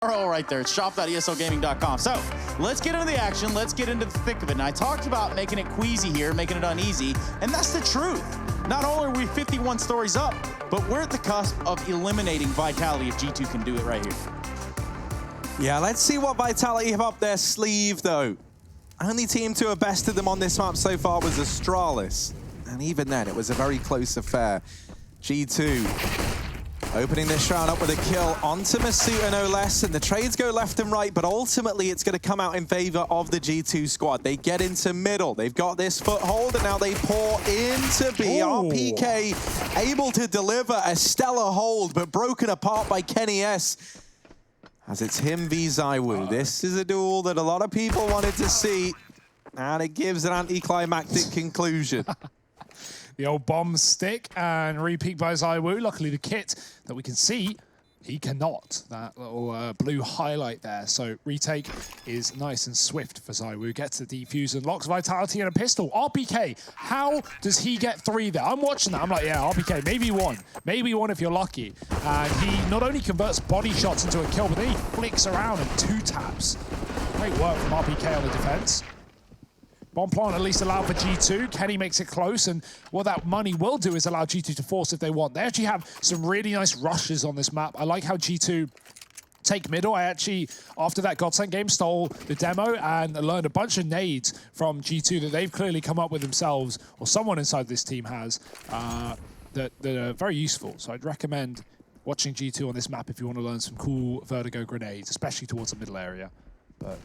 All right there, it's shop.eslgaming.com. So let's get into the action, let's get into the thick of it. And I talked about making it queasy here, making it uneasy, and that's the truth. Not only are we 51 stories up, but we're at the cusp of eliminating Vitality if G2 can do it right here. Yeah, let's see what Vitality have up their sleeve, though. Only team to have bested them on this map so far was Astralis. And even then, it was a very close affair. G2 opening this round up with a kill onto Masuta, no less, and the trades go left and right, but ultimately it's going to come out in favor of the G2 squad. They get into middle, they've got this foothold, and now they pour into B. RPK able to deliver a stellar hold, but broken apart by Kenny S. As it's him v ZywOo. This is a duel that a lot of people wanted to see, and it gives an anticlimactic conclusion. The old bomb stick and repeat by ZywOo. Luckily, the kit that we can see, he cannot. That little blue highlight there. So retake is nice and swift for ZywOo. Gets the defuse and locks Vitality in a pistol. RPK, how does he get 3 there? I'm watching that. I'm like, yeah, RPK, maybe 1. Maybe 1 if you're lucky. And he not only converts body shots into a kill, but then he flicks around and 2 taps. Great work from RPK on the defense. Bomb plant at least allowed for G2. Kenny makes it close, and what that money will do is allow G2 to force if they want. They actually have some really nice rushes on this map. I like how G2 take middle. I actually, after that Godsend game, stole the demo and learned a bunch of nades from G2 that they've clearly come up with themselves, or someone inside this team has, that are very useful. So I'd recommend watching G2 on this map if you want to learn some cool Vertigo grenades, especially towards the middle area. But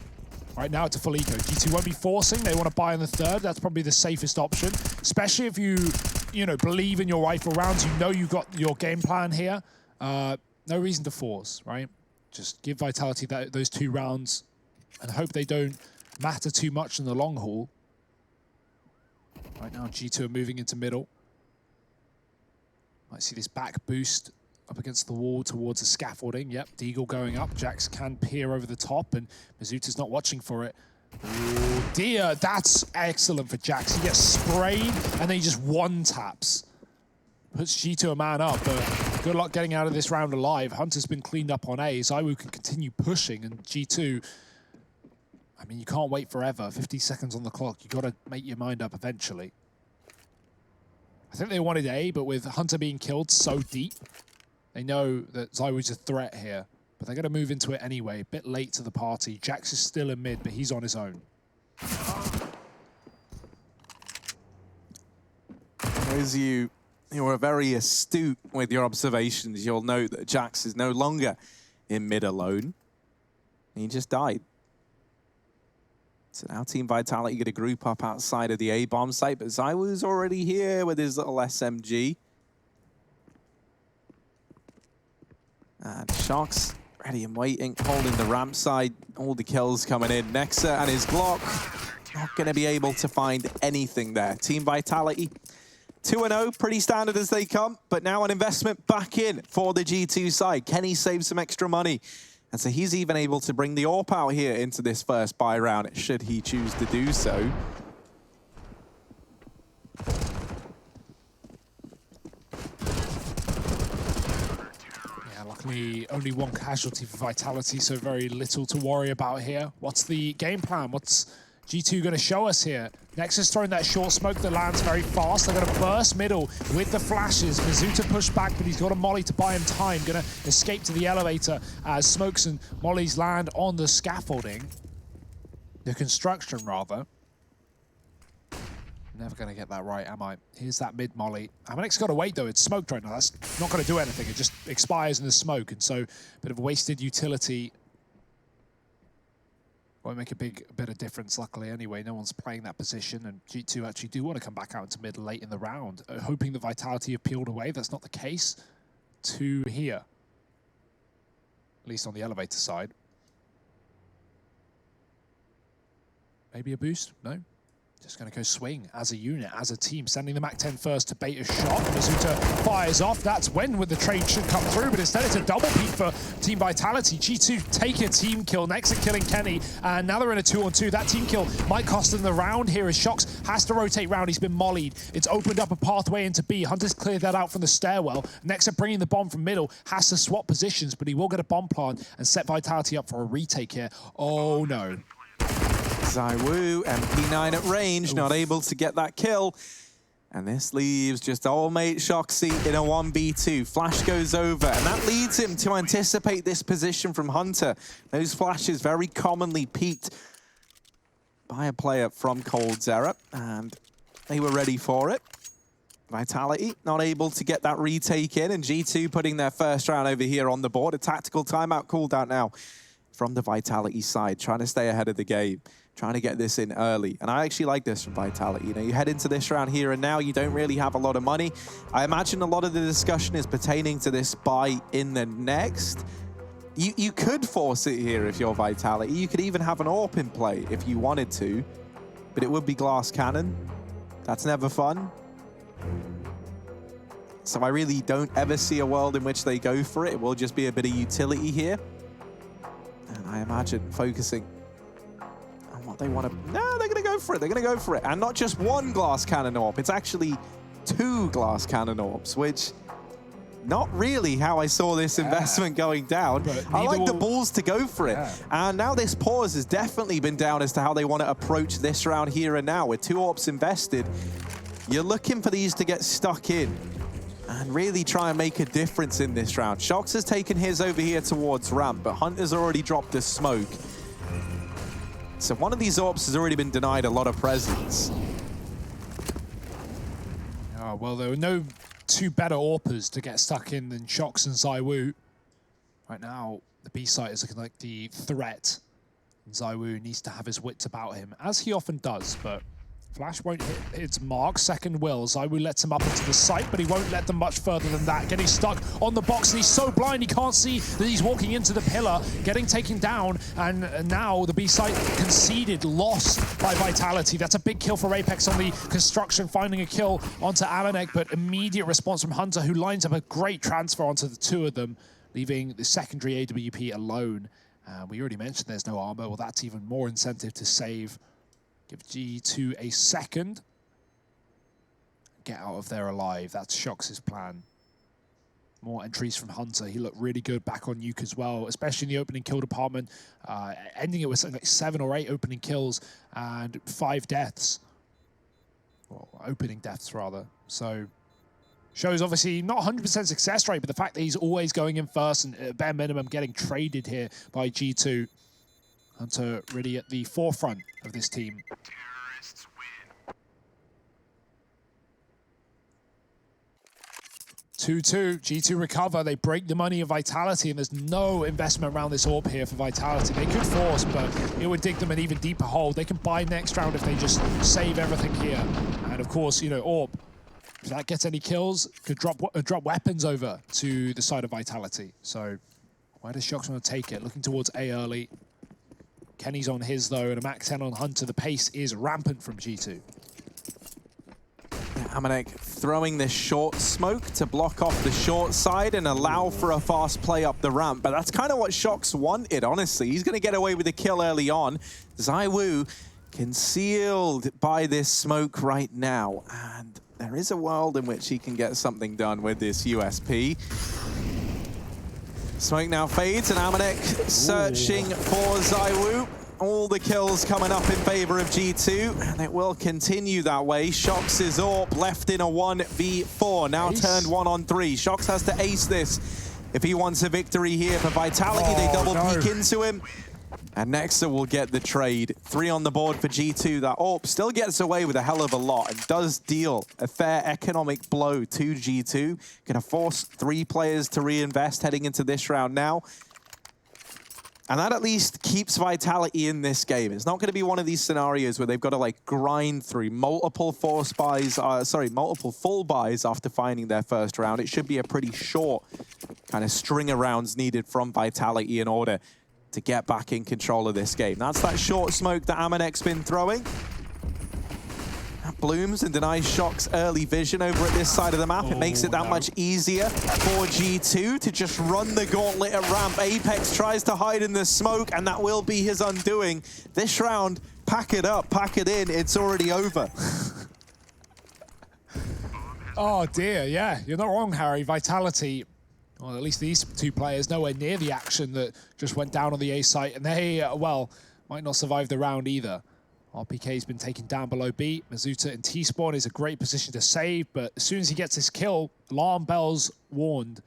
right now it's a full eco. G2 won't be forcing. They want to buy in the third. That's probably the safest option, especially if you know, believe in your rifle rounds. You know you've got your game plan here. No reason to force, right? Just give Vitality those 2 rounds and hope they don't matter too much in the long haul. Right now G2 are moving into middle. Might see this back boost up against the wall towards the scaffolding. Yep, Deagle going up. Jax can peer over the top, and Mizuta's not watching for it. Oh dear, that's excellent for Jax. He gets sprayed, and then he just 1-taps. Puts G2 a man up, but good luck getting out of this round alive. Hunter's been cleaned up on A. ZywOo can continue pushing, and G2, I mean, you can't wait forever. 50 seconds on the clock. You got to make your mind up eventually. I think they wanted A, but with Hunter being killed so deep, they know that ZywOo's a threat here, but they're going to move into it anyway. A bit late to the party. Jax is still in mid, but he's on his own. As you were very astute with your observations, you'll note that Jax is no longer in mid alone. He just died. So now Team Vitality get a group up outside of the A-bomb site, but ZywOo's already here with his little SMG. And Sharks ready and waiting, holding the ramp side. All the kills coming in. Nexa and his Glock not going to be able to find anything there. Team Vitality 2-0, pretty standard as they come, but now an investment back in for the G2 side. Kenny saved some extra money, and so he's even able to bring the AWP out here into this first buy round, should he choose to do so. Only 1 casualty for Vitality, so very little to worry about here. What's the game plan? What's G2 going to show us here? Nexus throwing that short smoke that lands very fast. They're going to burst middle with the flashes. Mizuta pushed back, but he's got a molly to buy him time. Going to escape to the elevator as smokes and mollies land on the scaffolding. The construction, rather. Never going to get that right, am I? Here's that mid molly. Amanic's got to wait, though. It's smoked right now. That's not going to do anything. It just expires in the smoke, and so a bit of wasted utility. Won't make a bit of difference, luckily, anyway. No one's playing that position, and G2 actually do want to come back out into mid late in the round, hoping the Vitality have peeled away. That's not the case. 2 here. At least on the elevator side. Maybe a boost? No? Just going to go swing as a unit, as a team, sending the MAC-10 first to bait a shot. Mizuta fires off. That's when the trade should come through, but instead it's a double peak for Team Vitality. G2 take a team kill, next to killing Kenny, and now they're in a 2-on-2. That team kill might cost them the round here as Shox has to rotate round. He's been mollied. It's opened up a pathway into B. Hunter's cleared that out from the stairwell. Next to bringing the bomb from middle, has to swap positions, but he will get a bomb plant and set Vitality up for a retake here. Oh no. ZywOo, MP9 at range, not able to get that kill. And this leaves just old mate Shoxy in a 1v2. Flash goes over, and that leads him to anticipate this position from Hunter. Those flashes very commonly peaked by a player from Coldzera, and they were ready for it. Vitality not able to get that retake in, and G2 putting their first round over here on the board. A tactical timeout called out now from the Vitality side, trying to stay ahead of the game, trying to get this in early. And I actually like this from Vitality. You know, you head into this round here and now, you don't really have a lot of money. I imagine a lot of the discussion is pertaining to this buy in the next. You could force it here if you're Vitality. You could even have an AWP in play if you wanted to, but it would be glass cannon. That's never fun. So I really don't ever see a world in which they go for it. It will just be a bit of utility here. And I imagine focusing on what they want to... No, they're going to go for it. They're going to go for it. And not just one glass cannon AWP. It's actually 2 glass cannon AWPs, which... Not really how I saw this investment going down. I like the balls to go for it. And now this pause has definitely been down as to how they want to approach this round here and now. With 2 AWPs invested, you're looking for these to get stuck in and really try and make a difference in this round. Shox has taken his over here towards ramp, but Hunter's already dropped a smoke. So one of these AWPs has already been denied a lot of presence. Oh, well, there were no 2 better AWPers to get stuck in than Shox and ZywOo. Right now, the B site is looking like the threat. And ZywOo needs to have his wits about him, as he often does, but Flash won't hit its mark. Second will. ZywOo lets him up into the site, but he won't let them much further than that. Getting stuck on the box, and he's so blind he can't see that he's walking into the pillar, getting taken down, and now the B site conceded, lost by Vitality. That's a big kill for Apex on the construction, finding a kill onto Amanek, but immediate response from Hunter, who lines up a great transfer onto the 2 of them, leaving the secondary AWP alone. We already mentioned there's no armor. Well, that's even more incentive to save. Give G2 a second. Get out of there alive. That's Shox's plan. More entries from Hunter. He looked really good back on Nuke as well, especially in the opening kill department. Ending it with something like 7 or 8 opening kills and 5 deaths. Well, opening deaths, rather. So, shows obviously not 100% success rate, but the fact that he's always going in first and at bare minimum getting traded here by G2. Hunter really at the forefront of this team. 2-2, G2 recover, they break the money of Vitality, and there's no investment around this AWP here for Vitality. They could force, but it would dig them an even deeper hole. They can buy next round if they just save everything here. And of course, you know, AWP, if that gets any kills, could drop weapons over to the side of Vitality. So where does Shox want to take it? Looking towards A early. Kenny's on his though, and a MAC-10 on Hunter. The pace is rampant from G2. Amanek throwing this short smoke to block off the short side and allow for a fast play up the ramp. But that's kind of what Shox wanted, honestly. He's going to get away with the kill early on. ZywOo concealed by this smoke right now. And there is a world in which he can get something done with this USP. Smoke now fades, and Amanek searching for ZywOo. All the kills coming up in favor of G2, and it will continue that way. Shox's AWP left in a 1v4, now turned 1-on-3. Shox has to ace this if he wants a victory here. For Vitality, they double peek into him. And Nexa will get the trade. 3 on the board for G2. That AWP still gets away with a hell of a lot and does deal a fair economic blow to G2. Gonna force 3 players to reinvest heading into this round now. And that at least keeps Vitality in this game. It's not going to be one of these scenarios where they've got to like grind through multiple multiple full buys after finding their first round. It should be a pretty short kind of string of rounds needed from Vitality in order to get back in control of this game. That's that short smoke that Amanek's been throwing. trap blooms and denies Shock's early vision over at this side of the map. It makes it that much easier for G2 to just run the gauntlet at ramp. Apex tries to hide in the smoke, and that will be his undoing. This round, pack it up, pack it in, it's already over. Oh dear, yeah, you're not wrong, Harry. Vitality, well, at least these two players, nowhere near the action that just went down on the A site, and they, well, might not survive the round either. RPK's been taken down below B. Mizuta and T-Spawn is a great position to save, but as soon as he gets his kill, alarm bells warned.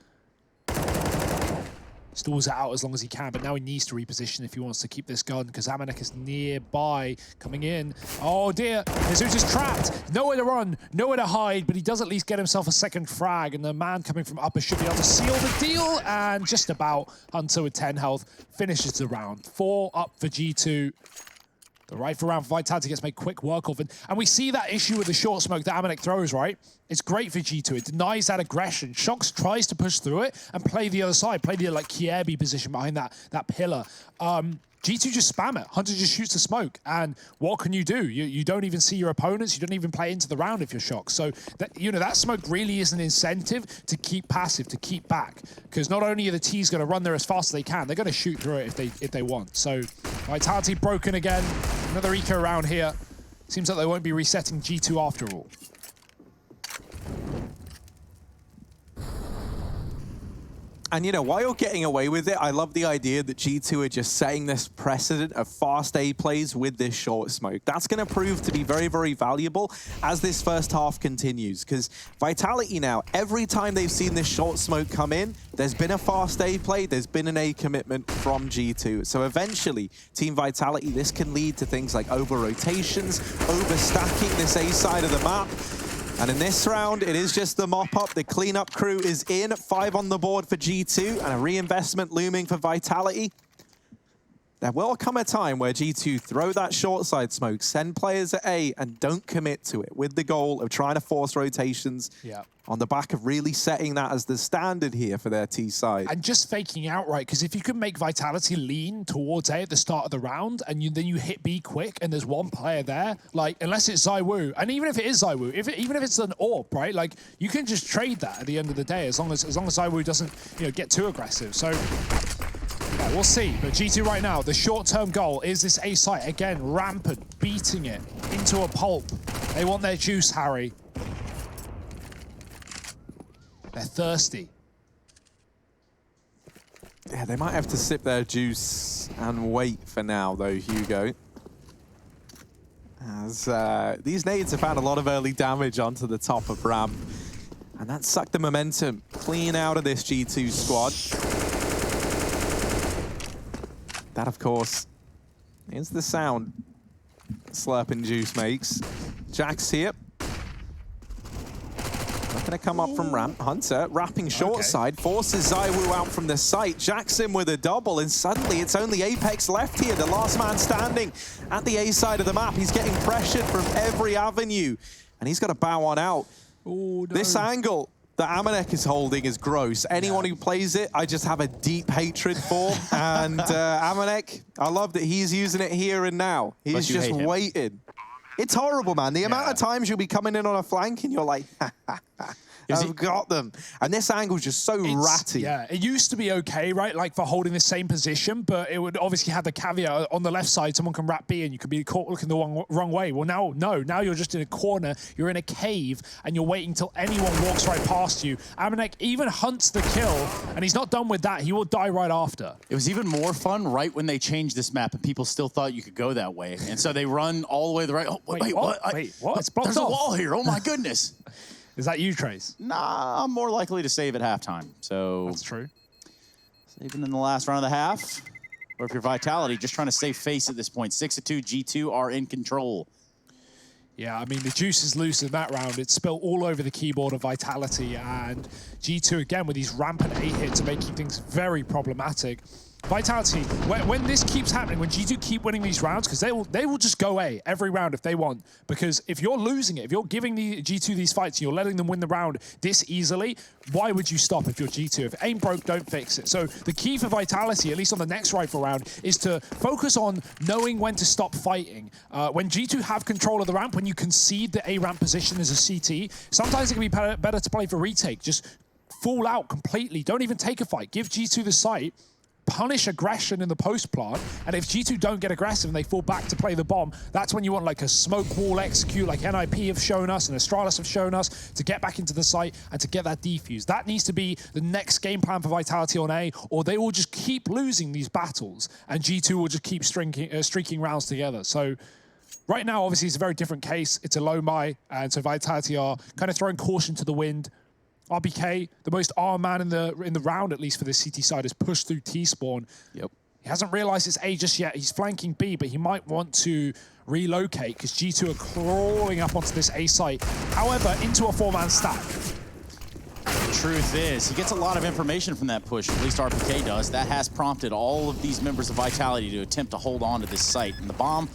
Stalls it out as long as he can, but now he needs to reposition if he wants to keep this gun, because Amanek is nearby, coming in. Oh dear, Mizuta's trapped. Nowhere to run, nowhere to hide, but he does at least get himself a second frag, and the man coming from upper should be able to seal the deal, and just about Hunter with 10 health finishes the round. 4 up for G2. The rifle round for Vitality gets made quick work of it. And we see that issue with the short smoke that Amanek throws, right? It's great for G2. It denies that aggression. Shox tries to push through it and play the other side, play the like Kiebi position behind that pillar. G2 just spam it. Hunter just shoots the smoke. And what can you do? You don't even see your opponents. You don't even play into the round if you're Shox. So that, you know, that smoke really is an incentive to keep passive, to keep back. Because not only are the T's going to run there as fast as they can, they're going to shoot through it if they want. So Vitality broken again. Another eco round here. Seems like they won't be resetting G2 after all. And, you know, while you're getting away with it, I love the idea that G2 are just setting this precedent of fast A plays with this short smoke. That's going to prove to be very, very valuable as this first half continues. Because Vitality now, every time they've seen this short smoke come in, there's been a fast A play, there's been an A commitment from G2. So eventually, Team Vitality, this can lead to things like over-rotations, over-stacking this A side of the map. And in this round, it is just the mop-up. The cleanup crew is in. 5 on the board for G2 and a reinvestment looming for Vitality. There will come a time where G2 throw that short side smoke, send players at A, and don't commit to it with the goal of trying to force rotations on the back of really setting that as the standard here for their T side. And just faking outright, because if you can make Vitality lean towards A at the start of the round, and then you hit B quick, and there's one player there, like, unless it's ZywOo, and even if it is ZywOo, even if it's an AWP, right, like, you can just trade that at the end of the day, as long as ZywOo doesn't, you know, get too aggressive. So yeah, we'll see. But G2 right now, the short-term goal is this A site. Again, rampant, beating it into a pulp. They want their juice, Harry. They're thirsty. Yeah, they might have to sip their juice and wait for now, though, Hugo. As these nades have found a lot of early damage onto the top of ramp. And that sucked the momentum clean out of this G2 squad. That, of course, is the sound slurping juice makes. Jack's here. Not going to come up from ramp. Hunter wrapping short side, forces ZywOo out from the site. Jackson with a double, and suddenly it's only Apex left here, the last man standing at the A side of the map. He's getting pressured from every avenue, and he's got to bow on out. Oh, no. This angle that Amanek is holding is gross. Anyone who plays it, I just have a deep hatred for. And Amanek, I love that he's using it here and now. He's just waiting. It's horrible, man. The amount of times you'll be coming in on a flank and you're like, I've got them. And this angle's just so ratty. Yeah, it used to be okay, right? Like for holding the same position, but it would obviously have the caveat on the left side, someone can wrap B and you could be caught looking the wrong way. Well, now, no. Now you're just in a corner, you're in a cave, and you're waiting till anyone walks right past you. Amanek even hunts the kill, and he's not done with that. He will die right after. It was even more fun right when they changed this map and people still thought you could go that way. And so they run all the way to the right. Oh, wait, what? Wait, what? It's blocked There's off. a wall here. Oh, my goodness. Is that you, Trace? Nah, I'm more likely to save at halftime. So that's true. Saving in the last round of the half. Or if you're Vitality, just trying to save face at this point. 6-2, G2 are in control. Yeah, I mean, the juice is loose in that round. It's spilled all over the keyboard of Vitality, and G2, again, with these rampant A hits, are making things very problematic. Vitality, when this keeps happening, when G2 keep winning these rounds, because they will just go A every round if they want. Because if you're losing it, if you're giving the G2 these fights, you're letting them win the round this easily, why would you stop if you're G2? If it ain't broke, don't fix it. So the key for Vitality, at least on the next rifle round, is to focus on knowing when to stop fighting. When G2 have control of the ramp, when you concede the A ramp position as a CT, sometimes it can be better to play for retake. Just fall out completely. Don't even take a fight. Give G2 the site. Punish aggression in the post plant, and if G2 don't get aggressive and they fall back to play the bomb, that's when you want like a smoke wall execute like NIP have shown us and Astralis have shown us to get back into the site and to get that defuse. That needs to be the next game plan for Vitality on A, or they will just keep losing these battles and G2 will just keep streaking rounds together. So right now, obviously, it's a very different case. It's a low buy, and so Vitality are kind of throwing caution to the wind. RBK, the most armed man in the round, at least for the CT side, has pushed through T-spawn. Yep. He hasn't realized it's A just yet. He's flanking B, but he might want to relocate because G2 are crawling up onto this A site. However, into a 4-man stack. The truth is, he gets a lot of information from that push, at least RPK does. That has prompted all of these members of Vitality to attempt to hold on to this site. And the bomb,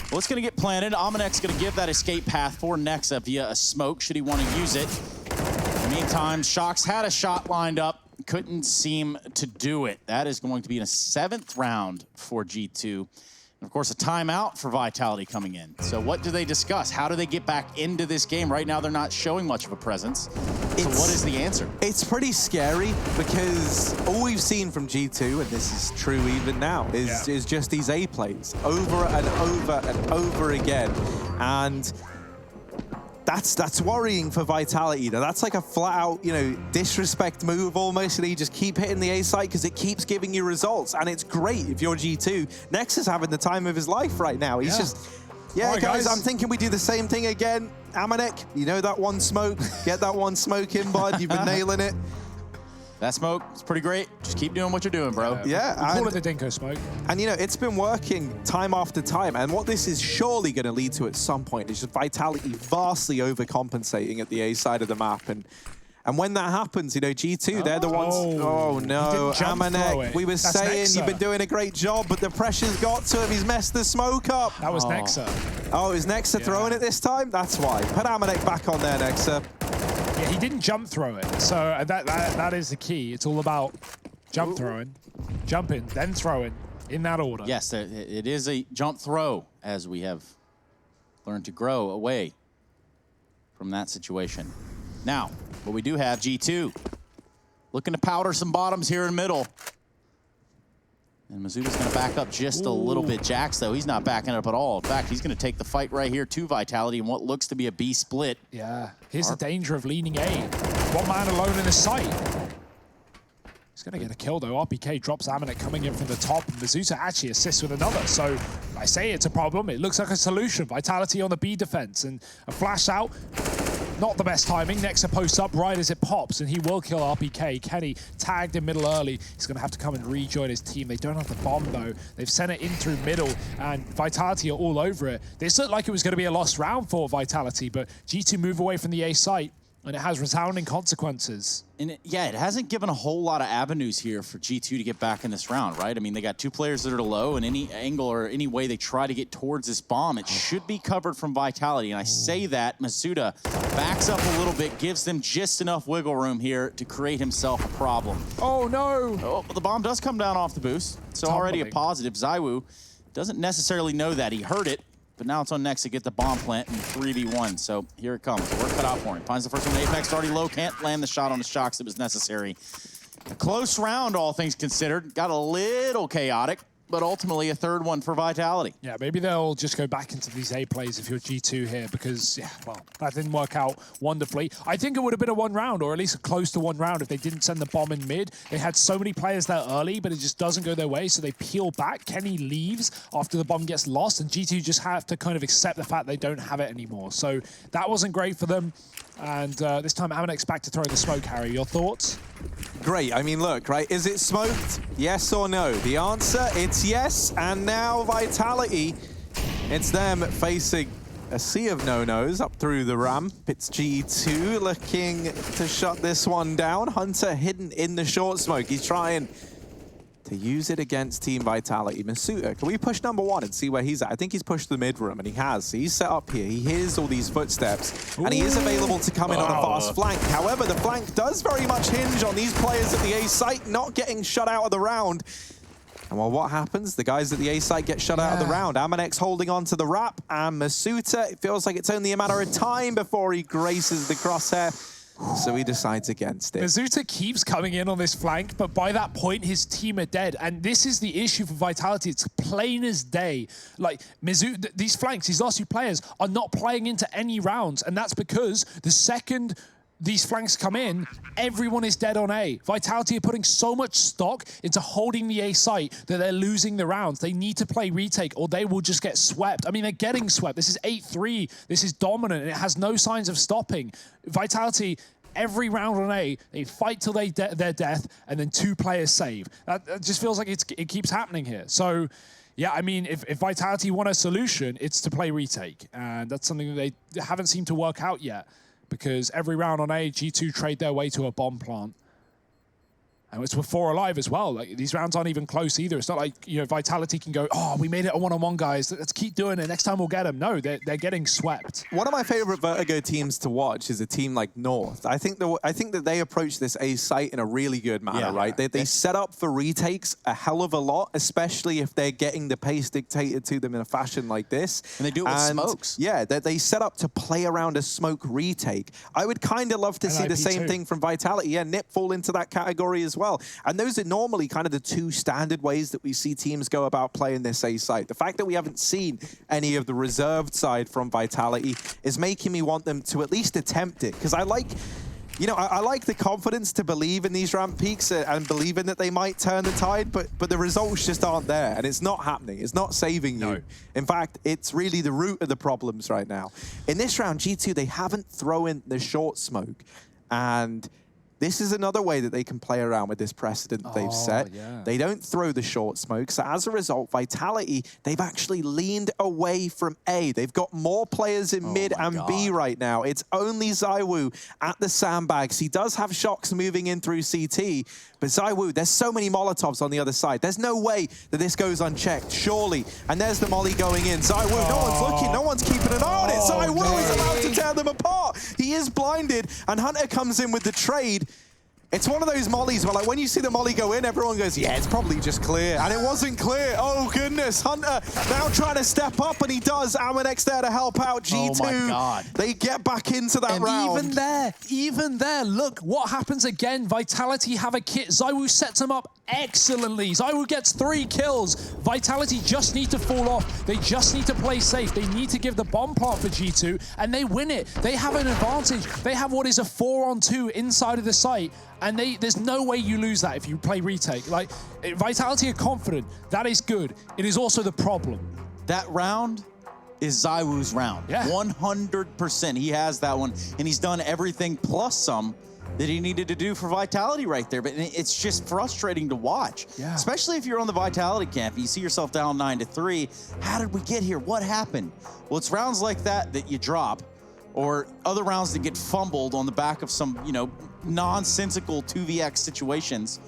well, it's going to get planted. Amanek's going to give that escape path for Nexa via a smoke, should he want to use it. In the meantime, Shox had a shot lined up, couldn't seem to do it. That is going to be in a 7th round for G2. And of course, a timeout for Vitality coming in. So what do they discuss? How do they get back into this game? Right now, they're not showing much of a presence. So what is the answer? It's pretty scary because all we've seen from G2, and this is true even now, is just these A plays over and over and over again. And that's worrying for Vitality. That's like a flat-out, disrespect move almost. You just keep hitting the A site because it keeps giving you results, and it's great if you're G2. Nex is having the time of his life right now. He's just, right, guys, I'm thinking we do the same thing again. Amanek, you know that one smoke? Get that one smoke in, bud. You've been nailing it. That smoke is pretty great. Just keep doing what you're doing, bro. Yeah. Call it the Dinko smoke. And, it's been working time after time. And what this is surely going to lead to at some point is just Vitality vastly overcompensating at the A side of the map. And when that happens, G2, they're the ones. Oh, no. Amanek, we were saying Nexa. You've been doing a great job, but the pressure's got to him. He's messed the smoke up. That was Nexa. Oh, is Nexa throwing it this time? That's why. Put Amanek back on there, Nexa. Yeah, he didn't jump throw it. So that is the key. It's all about jump throwing, jumping, then throwing, in that order. Yes, it is a jump throw, as we have learned to grow away from that situation. Now, what we do have, G2, looking to powder some bottoms here in middle. And Mazuta's going to back up just a little bit. Jax, though, he's not backing up at all. In fact, he's going to take the fight right here to Vitality in what looks to be a B split. Yeah, here's the danger of leaning A. One man alone in the site. He's going to get a kill, though. RPK drops Amanek coming in from the top. And Mazuta actually assists with another. So I say it's a problem. It looks like a solution. Vitality on the B defense. And a flash out. Not the best timing. Nexa posts up right as it pops, and he will kill RPK. Kenny tagged in middle early. He's going to have to come and rejoin his team. They don't have the bomb, though. They've sent it in through middle, and Vitality are all over it. This looked like it was going to be a lost round for Vitality, but G2 move away from the A site, and it has resounding consequences. And it hasn't given a whole lot of avenues here for G2 to get back in this round, right? I mean, they got 2 players that are low, and any angle or any way they try to get towards this bomb, it should be covered from Vitality. And I say that, Masuda backs up a little bit, gives them just enough wiggle room here to create himself a problem. Oh, no! Oh, but the bomb does come down off the boost, so already a positive. Zywoo doesn't necessarily know that. He heard it, but now it's on Nex to get the bomb plant in 3v1. So here it comes. Work cut out for him. Finds the first one. Apex already low. Can't land the shot on the Shox that was necessary. A close round, all things considered. Got a little chaotic, but ultimately a 3rd one for Vitality. Yeah, maybe they'll just go back into these A plays if you're G2 here because, that didn't work out wonderfully. I think it would have been a 1 round, or at least close to 1 round if they didn't send the bomb in mid. They had so many players there early, but it just doesn't go their way, so they peel back. Kenny leaves after the bomb gets lost, and G2 just have to kind of accept the fact they don't have it anymore. So that wasn't great for them. And this time, Amanek's back to throw the smoke, Harry. Your thoughts? Great. I mean, look, right? Is it smoked? Yes or no? The answer, it's yes. And now Vitality, it's them facing a sea of no-nos up through the ramp. It's G2 looking to shut this one down. Hunter hidden in the short smoke. He's trying to use it against Team Vitality. Masuta, can we push number 1 and see where he's at? I think he's pushed the mid room, and he has. So he's set up here. He hears all these footsteps, and he is available to come in on a fast flank. However, the flank does very much hinge on these players at the A site not getting shut out of the round. And well, what happens? The guys at the A site get shut out of the round. Amanex holding on to the wrap, and Masuta, it feels like it's only a matter of time before he graces the crosshair. So he decides against it. Masuta keeps coming in on this flank, but by that point, his team are dead. And this is the issue for Vitality. It's plain as day. Like, Masuta, these flanks, these last 2 players are not playing into any rounds. And that's because the second these flanks come in, everyone is dead on A. Vitality are putting so much stock into holding the A site that they're losing the rounds. They need to play retake or they will just get swept. I mean, they're getting swept. This is 8-3. This is dominant, and it has no signs of stopping. Vitality, every round on A, they fight till their death, and then 2 players save. That just feels like it keeps happening here. So, yeah, I mean, if Vitality want a solution, it's to play retake. And that's something that they haven't seemed to work out yet, because every round on A, G2 trade their way to a bomb plant. And it's with 4 alive as well. Like, these rounds aren't even close either. It's not like, you know, Vitality can go, oh, we made it a one-on-one, guys. Let's keep doing it. Next time we'll get them. No, they're getting swept. One of my favorite Vertigo teams to watch is a team like North. I think that they approach this A site in a really good manner, right? They set up for retakes a hell of a lot, especially if they're getting the pace dictated to them in a fashion like this. And they do it with smokes. Yeah, they set up to play around a smoke retake. I would kind of love to see the same thing from Vitality. Yeah, Nip fall into that category as well. And those are normally kind of the 2 standard ways that we see teams go about playing this A site. The fact that we haven't seen any of the reserved side from Vitality is making me want them to at least attempt it. Because I like, you know, I like the confidence to believe in these ramp peaks and believing that they might turn the tide, but the results just aren't there. And it's not happening. It's not saving you. In fact, it's really the root of the problems right now. In this round, G2, they haven't thrown the short smoke. And this is another way that they can play around with this precedent that they've set. They don't throw the short smoke, so as a result, Vitality, they've actually leaned away from A. They've got more players in mid and B right now. It's only ZywOo at the sandbags. He does have shocks moving in through CT, but ZywOo, there's so many Molotovs on the other side. There's no way that this goes unchecked, surely. And there's the molly going in. ZywOo, no one's looking, no one's keeping an eye on it. ZywOo is allowed to tear them apart. He is blinded, and Hunter comes in with the trade. It's one of those mollies where, like, when you see the molly go in, everyone goes, yeah, it's probably just clear. And it wasn't clear. Oh, goodness. Hunter now trying to step up, and he does. Amanex there to help out G2. Oh, my God. They get back into that round. Even there, look what happens again. Vitality have a kit. ZywOo sets him up excellently. ZywOo gets 3 kills. Vitality just need to fall off. They just need to play safe. They need to give the bomb plant for G2, and they win it. They have an advantage. They have what is a 4-on-2 inside of the site. And there's no way you lose that if you play retake. Like, Vitality are confident. That is good. It is also the problem. That round is ZywOo's round. 100%. He has that one, and he's done everything plus some that he needed to do for Vitality right there. But it's just frustrating to watch, especially if you're on the Vitality camp. You see yourself down 9-3. How did we get here? What happened? Well, it's rounds like that that you drop, or other rounds that get fumbled on the back of some, you know, nonsensical 2vx situations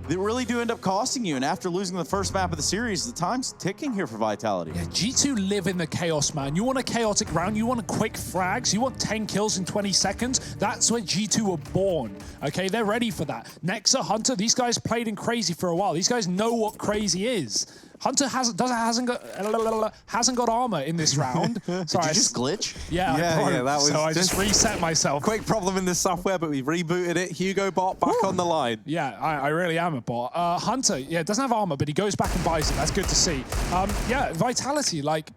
that really do end up costing you. And after losing the first map of the series, the time's ticking here for Vitality. Yeah, G2 live in the chaos, man. You want a chaotic round, you want quick frags, you want 10 kills in 20 seconds. That's when G2 were born, okay? They're ready for that. Nexa, Hunter, these guys played in crazy for a while. These guys know what crazy is. Hunter hasn't got armor in this round. Sorry, Did you just glitch? Yeah, that was so I just reset myself. Quick problem in the software, but we've rebooted it. Hugo bot back on the line. Yeah, I really am a bot. Hunter, yeah, doesn't have armor, but he goes back and buys it. That's good to see. Yeah, Vitality, like,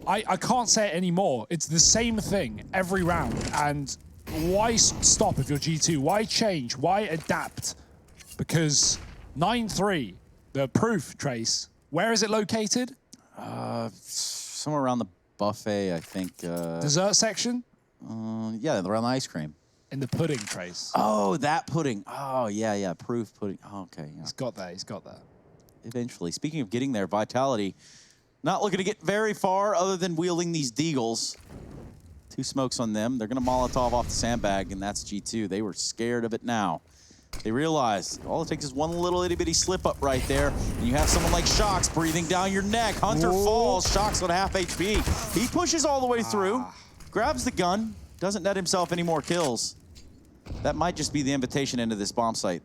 I can't say it anymore. It's the same thing every round. And why stop if you're G2? Why change? Why adapt? Because 9-3, the proof, Trace, where is it located? Somewhere around the buffet, I think. Dessert section? Yeah, around the ice cream. In the pudding, Trace. Oh, that pudding. Oh, yeah, proof pudding. Oh, okay. Yeah. He's got that. Eventually. Speaking of getting there, Vitality not looking to get very far other than wielding these deagles. 2 smokes on them. They're going to Molotov off the sandbag, and that's G2. They were scared of it now. They realize all it takes is one little itty-bitty slip up right there, and you have someone like Shocks breathing down your neck. Hunter falls, Shocks on half HP. He pushes all the way through, grabs the gun, doesn't net himself any more kills. That might just be the invitation into this bomb site.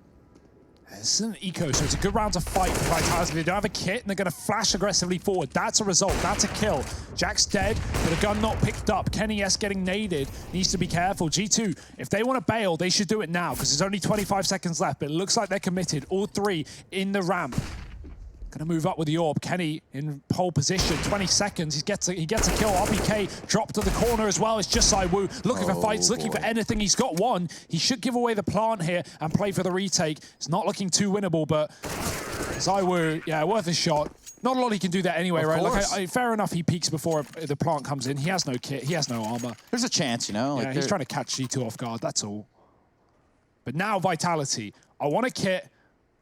It's an eco, so it's a good round to fight for Vitality. They don't have a kit, and they're going to flash aggressively forward. That's a result. That's a kill. Jack's dead, but a gun not picked up. Kenny S getting naded. Needs to be careful. G2, if they want to bail, they should do it now, because there's only 25 seconds left, but it looks like they're committed. All three in the ramp. Gonna move up with the orb. Kenny in pole position. 20 seconds. He gets a kill. RPK dropped to the corner as well. It's just ZywOo looking for fights, looking for anything. He's got one. He should give away the plant here and play for the retake. It's not looking too winnable, but ZywOo, yeah, worth a shot. Not a lot he can do that anyway, right? Like, fair enough, he peeks before the plant comes in. He has no kit. He has no armor. There's a chance, you know? Yeah, like he's trying to catch G2 off guard. That's all. But now Vitality. I want a kit.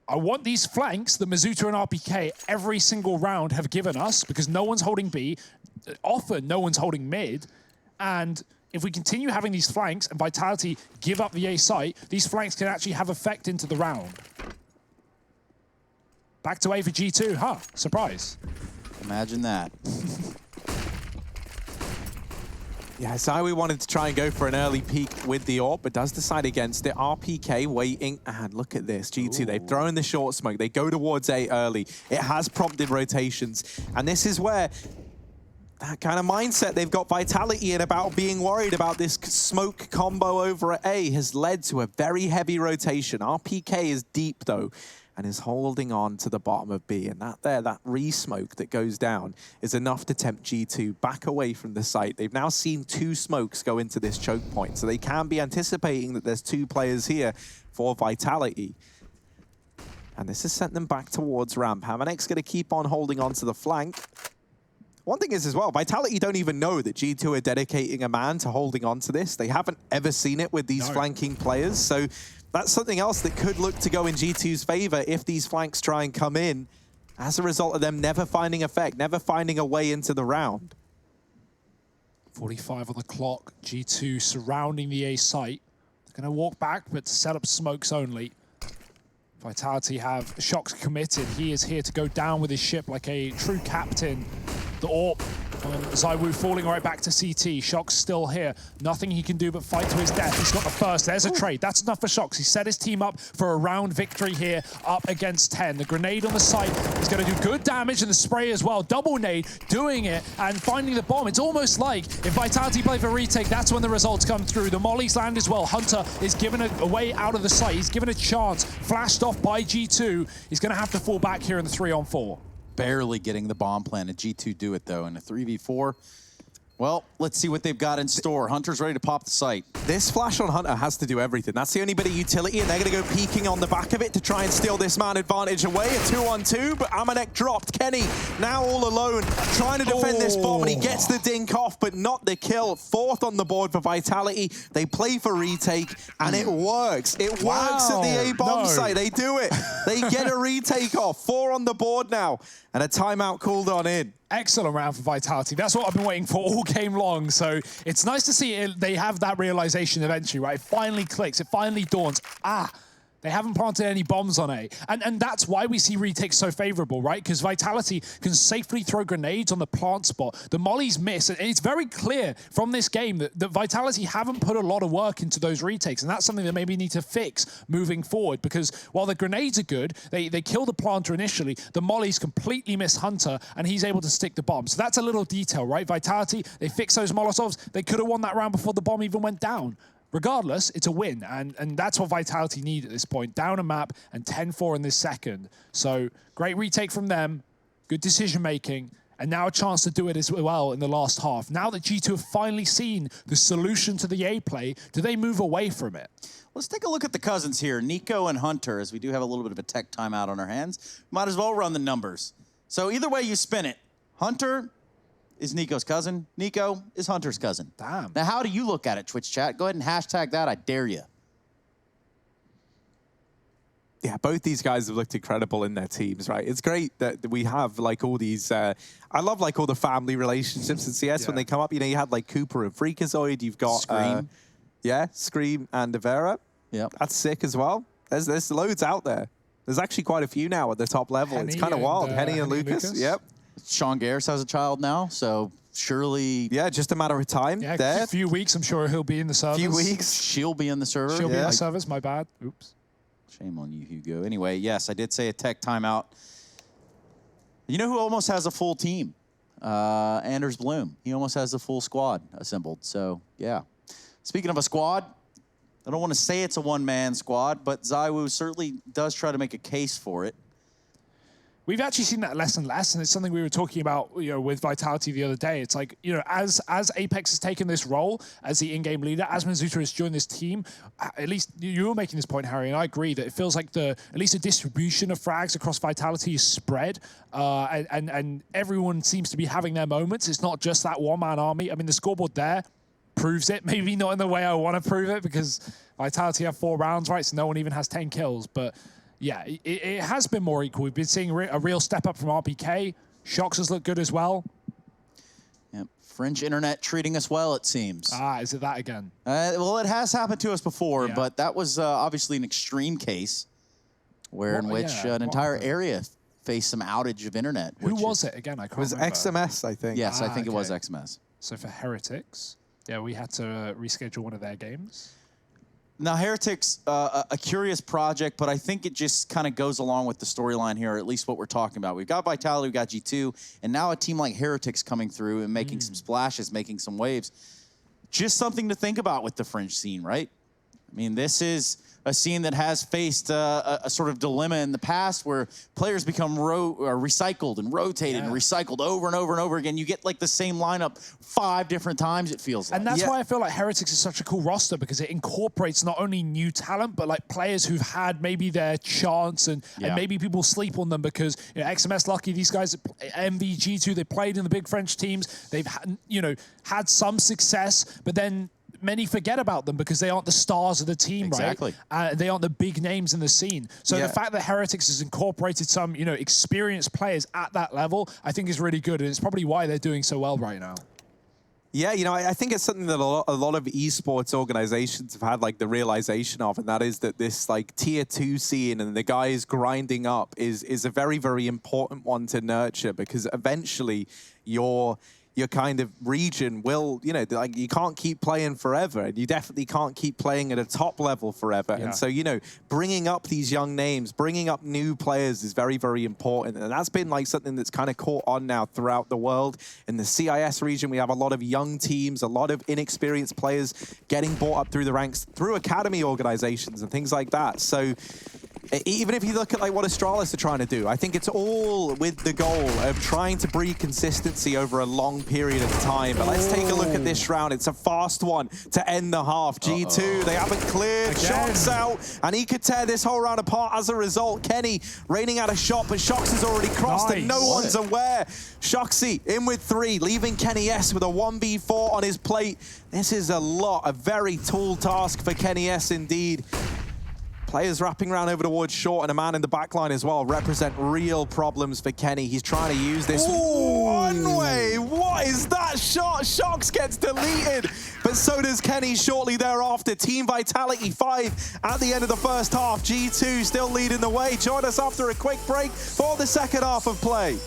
I want these flanks that Mizuta and RPK every single round have given us, because no one's holding B, often no one's holding mid, and if we continue having these flanks and Vitality give up the A site, these flanks can actually have effect into the round. Back to A for G2, huh? Surprise. Imagine that. Yeah, ZywOo wanted to try and go for an early peek with the AWP, but does decide against it. RPK waiting, and look at this. G2, they've thrown the short smoke. They go towards A early. It has prompted rotations, and this is where that kind of mindset they've got Vitality in about being worried about this smoke combo over at A has led to a very heavy rotation. RPK is deep, though, and is holding on to the bottom of B. And that re-smoke that goes down is enough to tempt G2 back away from the site. They've now seen 2 smokes go into this choke point, so they can be anticipating that there's 2 players here for Vitality. And this has sent them back towards ramp. Hamanek's going to keep on holding on to the flank. One thing is as well, Vitality don't even know that G2 are dedicating a man to holding on to this. They haven't ever seen it with these flanking players, so that's something else that could look to go in G2's favor if these flanks try and come in as a result of them never finding effect, never finding a way into the round. 45 on the clock, G2 surrounding the A site. They're going to walk back, but to set up smokes only. Vitality have Shocks committed. He is here to go down with his ship like a true captain. The AWP, ZywOo falling right back to CT. Shocks still here. Nothing he can do but fight to his death. He's got the first. There's a trade. That's enough for Shocks. He set his team up for a round victory here, up against 10. The grenade on the site is going to do good damage, and the spray as well. Double nade, doing it and finding the bomb. It's almost like if Vitality play for retake, that's when the results come through. The mollies land as well. Hunter is given a way out of the site. He's given a chance. Flashed off by G2. He's going to have to fall back here in the 3-on-4. Barely getting the bomb planted. G2 do it, though, in a 3v4. Well, let's see what they've got in store. Hunter's ready to pop the site. This flash on Hunter has to do everything. That's the only bit of utility, and they're going to go peeking on the back of it to try and steal this man advantage away. A 2-on-2, but Amanek dropped. Kenny now all alone, trying to defend this bomb, and he gets the dink off, but not the kill. 4th on the board for Vitality. They play for retake, and it works. It works at the A-bomb site. They do it. They get a retake off. 4 on the board now, and a timeout called on in. Excellent round for Vitality. That's what I've been waiting for all game long. So it's nice to see they have that realization eventually, right? It finally clicks. It finally dawns. They haven't planted any bombs on A. And that's why we see retakes so favorable, right? Because Vitality can safely throw grenades on the plant spot. The mollies miss. And it's very clear from this game that Vitality haven't put a lot of work into those retakes. And that's something that maybe need to fix moving forward. Because while the grenades are good, they kill the planter initially. The mollies completely miss Hunter, and he's able to stick the bomb. So that's a little detail, right? Vitality, they fix those Molotovs. They could have won that round before the bomb even went down. Regardless, it's a win, and that's what Vitality need at this point. Down a map and 10-4 in this second. So great retake from them, good decision-making, and now a chance to do it as well in the last half. Now that G2 have finally seen the solution to the A play, do they move away from it? Let's take a look at the cousins here, Nico and Hunter, as we do have a little bit of a tech timeout on our hands. Might as well run the numbers. So either way you spin it, Hunter is Nico's cousin. Nico is Hunter's cousin. Damn. Now, how do you look at it, Twitch chat? Go ahead and hashtag that. I dare you. Yeah, both these guys have looked incredible in their teams, right? It's great that we have like all these, I love like all the family relationships in CS when they come up. You know, you had like Cooper and Freakazoid. You've got Scream. Yeah, Scream and Avera. Yep. That's sick as well. There's loads out there. There's actually quite a few now at the top level. Henny it's kind of wild. Henny and Henny and Lucas. Lucas. Yep. Sean Garris has a child now, so surely Yeah, just a matter of time. Yeah, there. a few weeks, I'm sure he'll be in the servers. Few weeks. she'll be in the server. She'll be in Yeah. the servers, my bad. Oops. Shame on you, Hugo. Anyway, yes, I did say a tech timeout. You know who almost has a full team? Anders Bloom. He almost has a full squad assembled. So, yeah. Speaking of a squad, I don't want to say it's a one-man squad, but ZywOo certainly does try to make a case for it. We've actually seen that less and less, and it's something we were talking about, with Vitality the other day. It's like, as Apex has taken this role as the in-game leader, as Mizuta has joined this team, at least you were making this point, Harry, and I agree that it feels like at least the distribution of frags across Vitality is spread, and everyone seems to be having their moments. It's not just that one-man army. I mean, the scoreboard there proves it. Maybe not in the way I want to prove it, because Vitality have 4 rounds, right? So no one even has 10 kills, but yeah, it has been more equal. We've been seeing a real step up from RPK. Shox has looked good as well. Yep. French internet treating us well, it seems. Is it that again? Well, it has happened to us before, Yeah. but that was obviously an extreme case in which an entire area faced some outage of internet. Who was it again? I can't It was remember. XMS, I think. Yes, I think it was okay. XMS. So for Heretics, yeah, we had to reschedule one of their games. Now, Heretics, a curious project, but I think it just kind of goes along with the storyline here, or at least what we're talking about. We've got Vitality, we've got G2, and now a team like Heretics coming through and making some splashes, making some waves. Just something to think about with the French scene, right? I mean, this is a scene that has faced a sort of dilemma in the past where players become recycled and rotated and recycled over and over and over again. You get like the same lineup 5 different times, it feels like. And that's why I feel like Heretics is such a cool roster, because it incorporates not only new talent, but like players who've had maybe their chance and maybe people sleep on them because XMS lucky, these guys, MVG2, they played in the big French teams. They've had some success, but then many forget about them because they aren't the stars of the team, Exactly. right? They aren't the big names in the scene. So the fact that Heretics has incorporated some, experienced players at that level, I think is really good. And it's probably why they're doing so well right now. Yeah, I think it's something that a lot of esports organizations have had like the realization of, and that is that this like tier 2 scene and the guys grinding up is a very, very important one to nurture, because eventually your kind of region will, like you can't keep playing forever, and you definitely can't keep playing at a top level forever. Yeah. And so, bringing up these young names, bringing up new players is very, very important. And that's been like something that's kind of caught on now throughout the world. In the CIS region, we have a lot of young teams, a lot of inexperienced players getting brought up through the ranks, through academy organizations and things like that. So even if you look at like what Astralis are trying to do, I think it's all with the goal of trying to breed consistency over a long period of time. But let's take a look at this round. It's a fast one to end the half. G2, they haven't cleared. Shox out, and he could tear this whole round apart as a result. Kenny raining out a shot, but Shox has already crossed and no one's aware. Shoxy in with 3, leaving Kenny S with a 1v4 on his plate. This is a very tall task for Kenny S indeed. Players wrapping around over towards short, and a man in the backline as well represent real problems for Kenny. He's trying to use this one way. What is that shot? Shox gets deleted, but so does Kenny shortly thereafter. Team Vitality 5 at the end of the first half. G2 still leading the way. Join us after a quick break for the second half of play.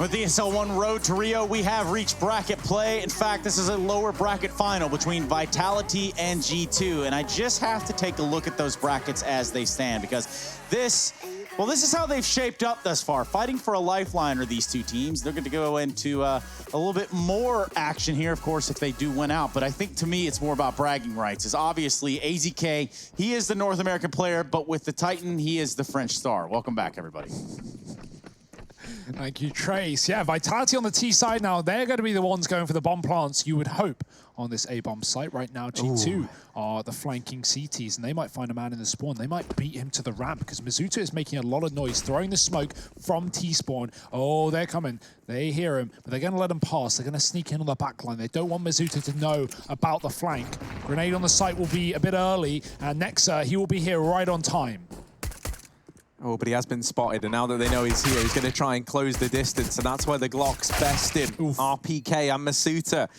With the ESL 1 Road to Rio, we have reached bracket play. In fact, this is a lower bracket final between Vitality and G2. And I just have to take a look at those brackets as they stand, because this is how they've shaped up thus far. Fighting for a lifeline are these two teams. They're going to go into a little bit more action here, of course, if they do win out. But I think, to me, it's more about bragging rights. Is obviously AZK, he is the North American player, but with the Titan, he is the French star. Welcome back, everybody. Thank you, Trace. Yeah, Vitality on the T side now. They're going to be the ones going for the bomb plants, you would hope, on this A-bomb site. Right now, G2 are the flanking CTs, and they might find a man in the spawn. They might beat him to the ramp, because Mizuta is making a lot of noise, throwing the smoke from T-spawn. Oh, they're coming. They hear him, but they're going to let him pass. They're going to sneak in on the back line. They don't want Mizuta to know about the flank. Grenade on the site will be a bit early, and Nexa, he will be here right on time. Oh, but he has been spotted, and now that they know he's here, he's going to try and close the distance, and that's where the Glock's best in. RPK and Masuta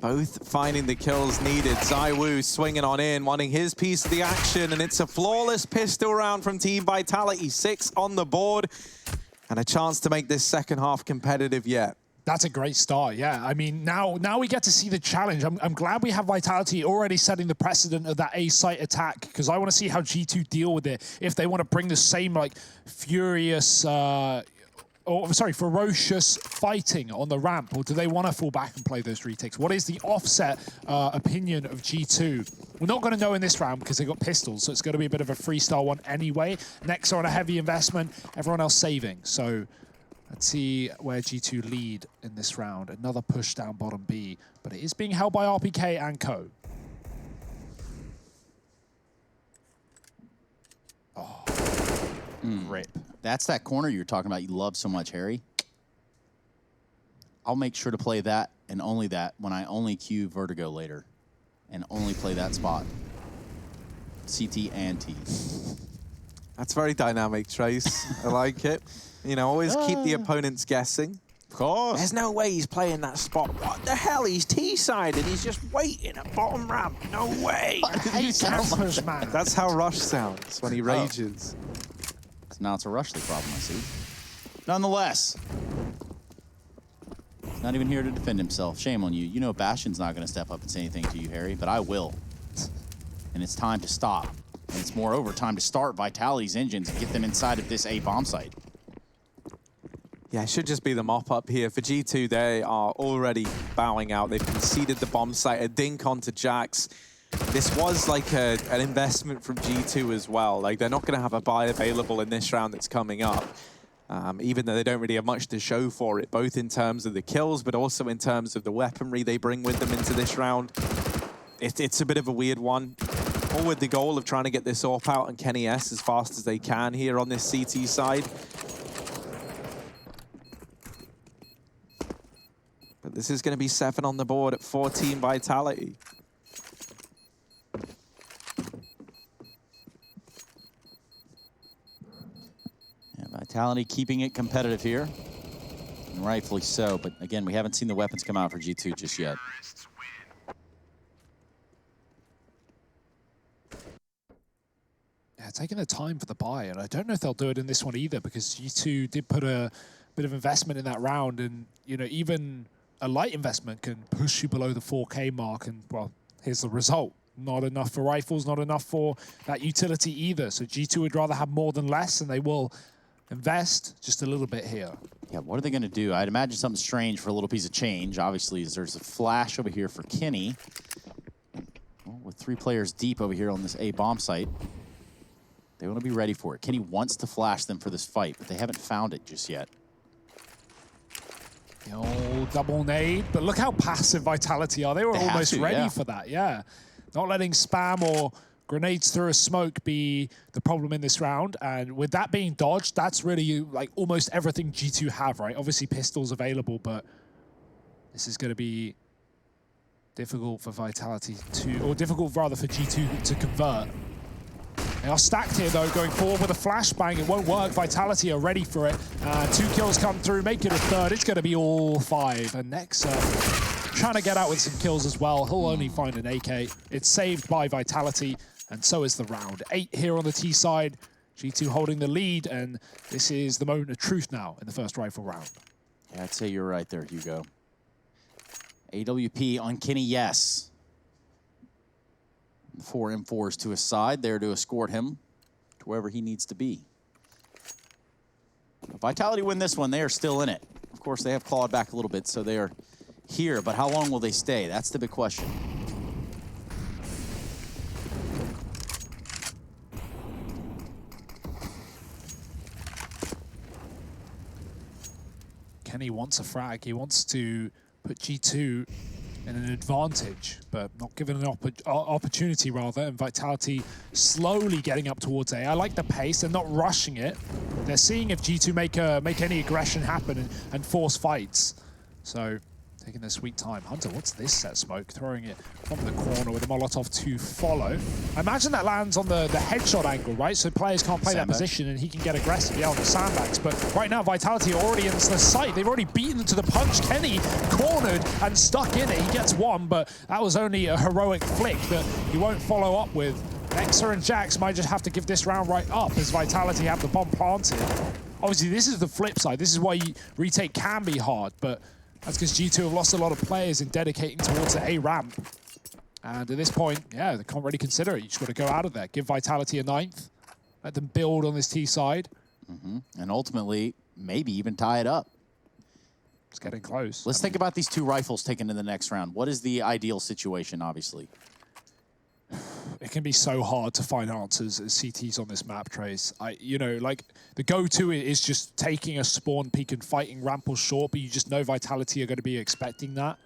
both finding the kills needed. ZywOo swinging on in, wanting his piece of the action, and it's a flawless pistol round from Team Vitality. 6 on the board, and a chance to make this second half competitive yet. That's a great start, yeah. I mean, now we get to see the challenge. I'm glad we have Vitality already setting the precedent of that A-site attack, because I want to see how G2 deal with it. If they want to bring the same, like, ferocious fighting on the ramp, or do they want to fall back and play those retakes? What is the offset opinion of G2? We're not going to know in this round because they got pistols, so it's going to be a bit of a freestyle one anyway. Next on a heavy investment, everyone else saving. So let's see where G2 lead in this round. Another push down bottom B, but it is being held by RPK and Co. Oh, rip. That's that corner you were talking about you love so much, Harry. I'll make sure to play that and only that when I only queue Vertigo later, and only play that spot. CT and T. That's very dynamic, Trace. I like it. You know, always keep the opponents guessing. Of course. There's no way he's playing that spot. What the hell? He's T-side and he's just waiting at bottom ramp. No way. That's how Rush sounds when he rages. So now it's a Rushley problem, I see. Nonetheless, he's not even here to defend himself. Shame on you. You know Bastion's not going to step up and say anything to you, Harry, but I will. And it's time to stop. And it's moreover time to start Vitality's engines and get them inside of this A-bomb site. Yeah, it should just be the mop-up here. For G2, they are already bowing out. They've conceded the bomb site, a dink onto Jax. This was like an investment from G2 as well. Like, they're not going to have a buy available in this round that's coming up, even though they don't really have much to show for it, both in terms of the kills, but also in terms of the weaponry they bring with them into this round. It's a bit of a weird one. All with the goal of trying to get this AWP out and Kenny S as fast as they can here on this CT side. But this is going to be 7 on the board at 14 Vitality. Yeah, Vitality keeping it competitive here, and rightfully so. But again, we haven't seen the weapons come out for G2 just yet. Yeah, taking the time for the buy, and I don't know if they'll do it in this one either, because G2 did put a bit of investment in that round, and you know, even a light investment can push you below the 4K mark, and well, here's the result. Not enough for rifles, not enough for that utility either. So G2 would rather have more than less, and they will invest just a little bit here. Yeah, what are they going to do? I'd imagine something strange for a little piece of change. Obviously, there's a flash over here for Kenny. Well, with 3 players deep over here on this A-bomb site, they want to be ready for it. Kenny wants to flash them for this fight, but they haven't found it just yet. The old double nade, but look how passive Vitality are. They were almost ready for that, yeah. Not letting spam or grenades through a smoke be the problem in this round. And with that being dodged, that's really like almost everything G2 have, right? Obviously pistols available, but this is going to be difficult for Vitality to, or difficult rather for G2 to convert. They are stacked here though, going forward with a flashbang. It won't work. Vitality are ready for it. 2 kills come through, make it a third. It's going to be all 5. And Nexa trying to get out with some kills as well. He'll only find an AK. It's saved by Vitality, and so is the round. 8 here on the T side. G2 holding the lead, and this is the moment of truth now in the first rifle round. Yeah, I'd say you're right there, Hugo. AWP on Kenny, yes. 4 M4s to his side there to escort him to wherever he needs to be. If Vitality win this one, they are still in it. Of course, they have clawed back a little bit, so they are here, but how long will they stay? That's the big question. Kenny wants a frag. He wants to put G2 in an advantage, but not given an opportunity, rather, and Vitality slowly getting up towards A. I like the pace. They're not rushing it. They're seeing if G2 make any aggression happen and force fights. So, taking their sweet time. Hunter, what's this set smoke? Throwing it from the corner with a Molotov to follow. I imagine that lands on the headshot angle, right? So players can't play that position and he can get aggressive, yeah, on the sandbags. But right now, Vitality are already in the site. They've already beaten to the punch. Kenny cornered and stuck in it. He gets one, but that was only a heroic flick that he won't follow up with. Nexa and Jax might just have to give this round right up as Vitality have the bomb planted. Obviously, this is the flip side. This is why retake can be hard, but that's because G2 have lost a lot of players in dedicating towards the A ramp. And at this point, yeah, they can't really consider it. You just got to go out of there. Give Vitality a 9th. Let them build on this T side. And ultimately, maybe even tie it up. It's getting close. Let's think about these 2 rifles taken in the next round. What is the ideal situation, obviously? It can be so hard to find answers as CTs on this map, Trace. You know, like, the go-to is just taking a spawn peek and fighting ramp or short, but you just know Vitality are going to be expecting that.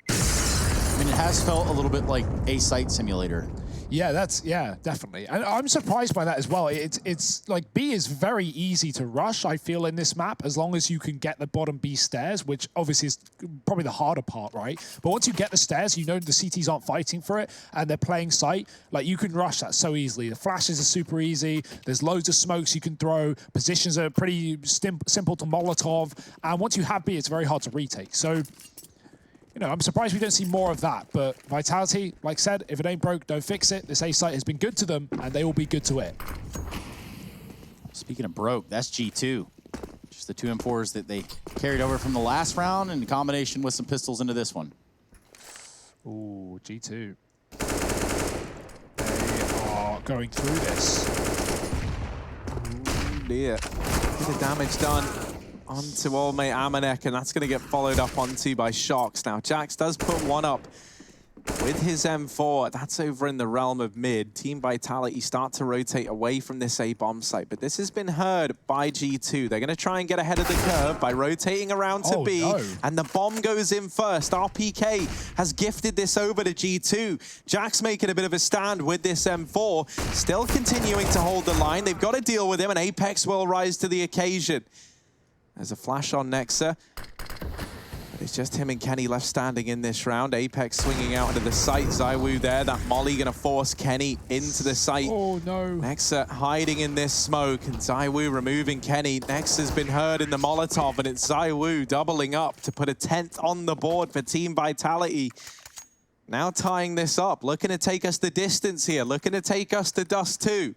I mean, it has felt a little bit like a site simulator. Yeah, yeah, definitely. And I'm surprised by that as well. It's like B is very easy to rush, I feel, in this map, as long as you can get the bottom B stairs, which obviously is probably the harder part, right? But once you get the stairs, you know the CTs aren't fighting for it and they're playing site, like, you can rush that so easily. The flashes are super easy. There's loads of smokes you can throw. Positions are pretty simple to Molotov. And once you have B, it's very hard to retake. So, you know, I'm surprised we don't see more of that, but Vitality, like I said, if it ain't broke, don't fix it. This A site has been good to them, and they will be good to it. Speaking of broke, that's G2. Just the 2 M4s that they carried over from the last round in combination with some pistols into this one. Ooh, G2. They are going through this. Ooh, dear. Bit of damage done onto old mate Amanek, and that's going to get followed up onto by Shox. Now, Jax does put one up with his M4. That's over in the realm of mid. Team Vitality start to rotate away from this A bomb site, but this has been heard by G2. They're going to try and get ahead of the curve by rotating around to B, and the bomb goes in first. RPK has gifted this over to G2. Jax making a bit of a stand with this M4, still continuing to hold the line. They've got to deal with him, and Apex will rise to the occasion. There's a flash on Nexa. But it's just him and Kenny left standing in this round. Apex swinging out into the site. ZywOo there. That molly going to force Kenny into the site. Oh, no. Nexa hiding in this smoke, and ZywOo removing Kenny. Nexa's been heard in the Molotov, and it's ZywOo doubling up to put a 10th on the board for Team Vitality. Now tying this up. Looking to take us the distance here. Looking to take us to Dust 2.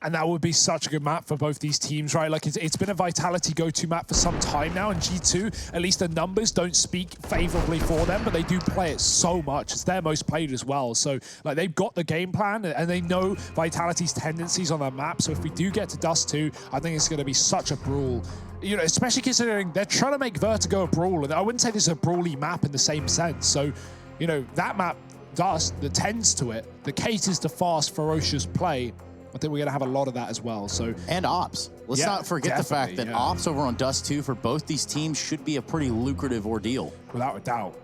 And that would be such a good map for both these teams, right? Like, it's been a Vitality go-to map for some time now, and G2, at least the numbers don't speak favorably for them, but they do play it so much. It's their most played as well. So, like, they've got the game plan, and they know Vitality's tendencies on that map. So if we do get to Dust 2, I think it's going to be such a brawl. You know, especially considering they're trying to make Vertigo a brawl, and I wouldn't say this is a brawly map in the same sense. So, you know, that map, Dust, that tends to it, that caters to fast, ferocious play, I think we're going to have a lot of that as well. So, and Ops. Let's not forget the fact that Ops over on Dust 2 for both these teams should be a pretty lucrative ordeal. Without a doubt.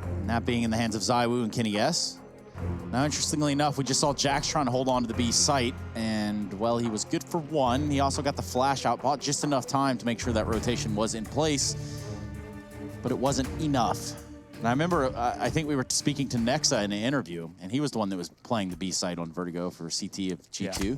And that being in the hands of ZywOo and Kenny S. Now, interestingly enough, we just saw Jax trying to hold on to the B site, and, well, he was good for one. He also got the flash out, bought just enough time to make sure that rotation was in place, but it wasn't enough. And I remember, I think we were speaking to Nexa in an interview, and he was the one that was playing the B site on Vertigo for CT of G2. Yeah.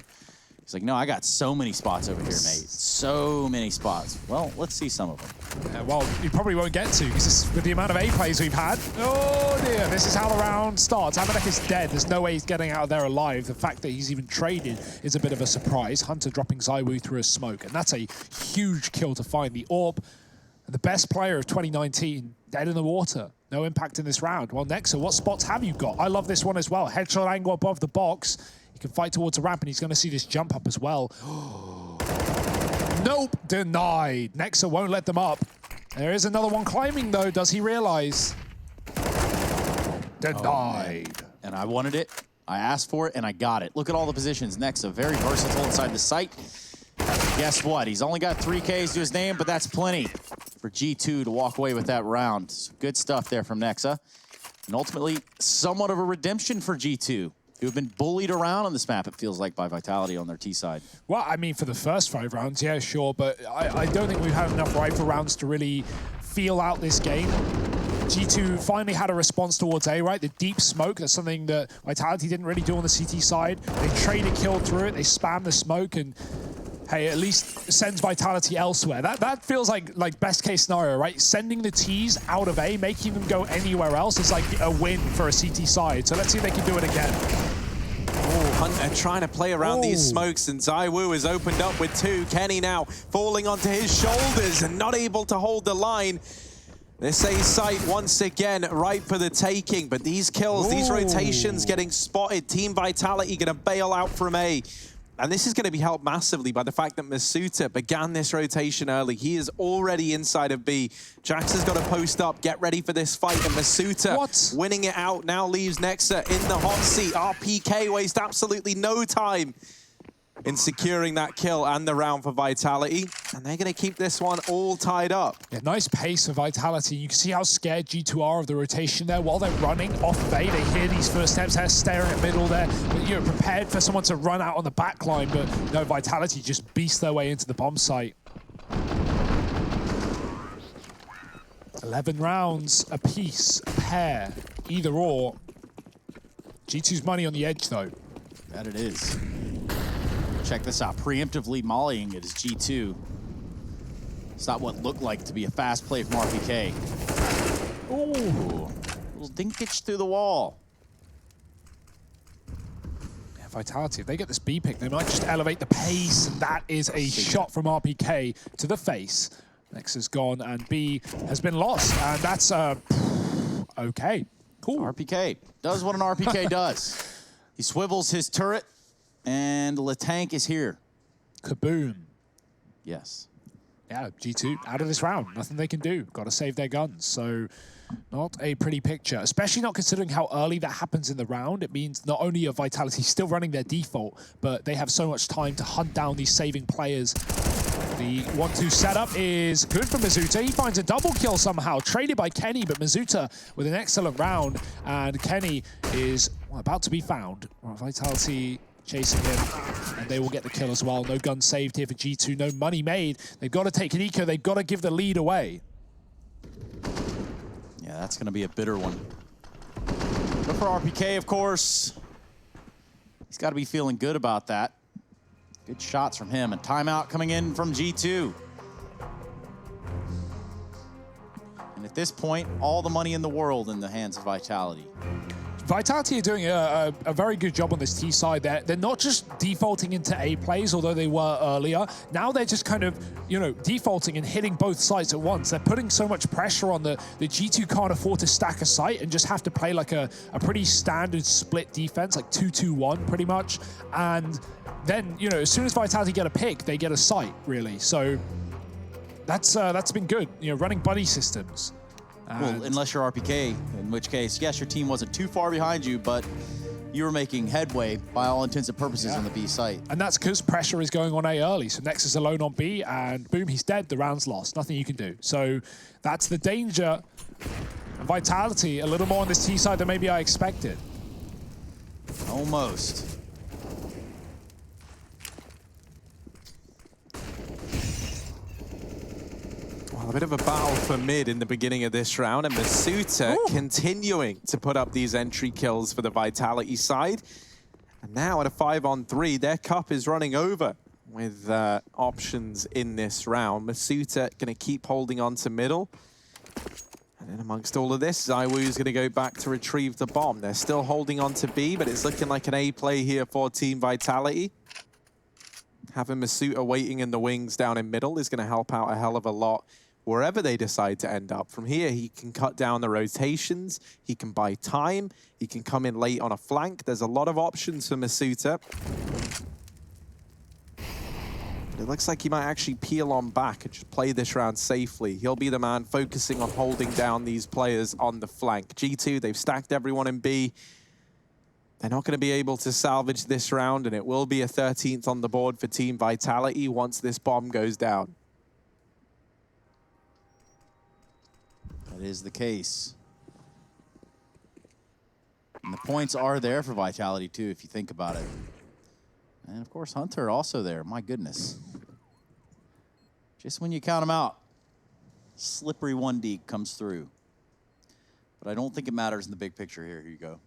He's like, no, I got so many spots over here, mate. So many spots. Well, let's see some of them. Well, you probably won't get to, because with the amount of A plays we've had. Oh dear, this is how the round starts. Amanek is dead. There's no way he's getting out of there alive. The fact that he's even traded is a bit of a surprise. Hunter dropping ZywOo through a smoke, and that's a huge kill to find the AWP. The best player of 2019, dead in the water. No impact in this round. Well, Nexa, what spots have you got? I love this one as well. Headshot angle above the box. He can fight towards a ramp, and he's going to see this jump up as well. Nope, denied. Nexa won't let them up. There is another one climbing, though. Does he realize? Denied. Oh, and I wanted it. I asked for it, and I got it. Look at all the positions. Nexa, very versatile inside the site. Guess what? He's only got 3 Ks to his name, but that's plenty for G2 to walk away with that round. So good stuff there from Nexa. And ultimately, somewhat of a redemption for G2, who have been bullied around on this map, it feels like, by Vitality on their T side. Well, I mean, for the first 5 rounds, yeah, sure, but I don't think we've had enough rifle rounds to really feel out this game. G2 finally had a response towards A, right? The deep smoke, that's something that Vitality didn't really do on the CT side. They traded kill through it, they spammed the smoke, and hey, at least sends Vitality elsewhere. That feels like best case scenario, right? Sending the T's out of A, making them go anywhere else is like a win for a CT side. So let's see if they can do it again. Oh, Hunter trying to play around these smokes, and ZywOo has opened up with 2. Kenny now falling onto his shoulders and not able to hold the line. This A site once again ripe for the taking, but these kills, these rotations getting spotted. Team Vitality gonna bail out from A. And this is going to be helped massively by the fact that Masuta began this rotation early. He is already inside of B. Jax has got to post up, get ready for this fight, and Masuta winning it out now leaves Nexa in the hot seat. RPK waste absolutely no time in securing that kill and the round for Vitality. And they're going to keep this one all tied up. Yeah, nice pace for Vitality. You can see how scared G2 are of the rotation there. While they're running off of A, they hear these first steps. They're staring at middle there. But you're prepared for someone to run out on the back line. But no, Vitality just beast their way into the bomb site. 11 rounds apiece, a pair, either or. G2's money on the edge, though. That it is. Check this out, preemptively mollying it is G2. It's not what looked like to be a fast play from RPK. Ooh, little dinkage through the wall. Yeah, Vitality, if they get this B pick, they might just elevate the pace. That is a shot from RPK to the face. Nexa's gone, and B has been lost, and that's okay, cool. RPK does what an RPK does. He swivels his turret, and Latank is here. Kaboom. Yes. Yeah, G2 out of this round. Nothing they can do. Got to save their guns. So not a pretty picture, especially not considering how early that happens in the round. It means not only are Vitality still running their default, but they have so much time to hunt down these saving players. The 1-2 setup is good for Masuta. He finds a double kill somehow, traded by Kenny, but Masuta with an excellent round, and Kenny is about to be found. Vitality chasing him, and they will get the kill as well. No gun saved here for G2, no money made. They've got to take an eco, they've got to give the lead away. Yeah, that's going to be a bitter one. But for RPK, of course, he's got to be feeling good about that. Good shots from him, and timeout coming in from G2. And at this point, all the money in the world in the hands of Vitality. Vitality are doing a very good job on this T side. They're not just defaulting into A plays, although they were earlier. Now they're just kind of, defaulting and hitting both sides at once. They're putting so much pressure on the G2 can't afford to stack a site and just have to play like a pretty standard split defense, like 2-2-1 pretty much. And then, as soon as Vitality get a pick, they get a site, really. So that's been good, running buddy systems. Well, unless you're RPK, in which case, yes, your team wasn't too far behind you, but you were making headway by all intents and purposes on the B site. And that's because pressure is going on A early. So Nexus alone on B, and boom, he's dead. The round's lost. Nothing you can do. So that's the danger. Vitality a little more on this T side than maybe I expected. Almost. A bit of a battle for mid in the beginning of this round, and Masuta continuing to put up these entry kills for the Vitality side. And now at a 5-on-3, their cup is running over with options in this round. Masuta going to keep holding on to middle. And then amongst all of this, ZywOo is going to go back to retrieve the bomb. They're still holding on to B, but it's looking like an A play here for Team Vitality. Having Masuta waiting in the wings down in middle is going to help out a hell of a lot wherever they decide to end up. From here, he can cut down the rotations, he can buy time, he can come in late on a flank. There's a lot of options for Masuta. It looks like he might actually peel on back and just play this round safely. He'll be the man focusing on holding down these players on the flank. G2, they've stacked everyone in B. They're not going to be able to salvage this round, and it will be a 13th on the board for Team Vitality once this bomb goes down. That is the case. And the points are there for Vitality, too, if you think about it. And, of course, Hunter also there. My goodness. Just when you count them out, slippery 1D comes through. But I don't think it matters in the big picture here. Here you go.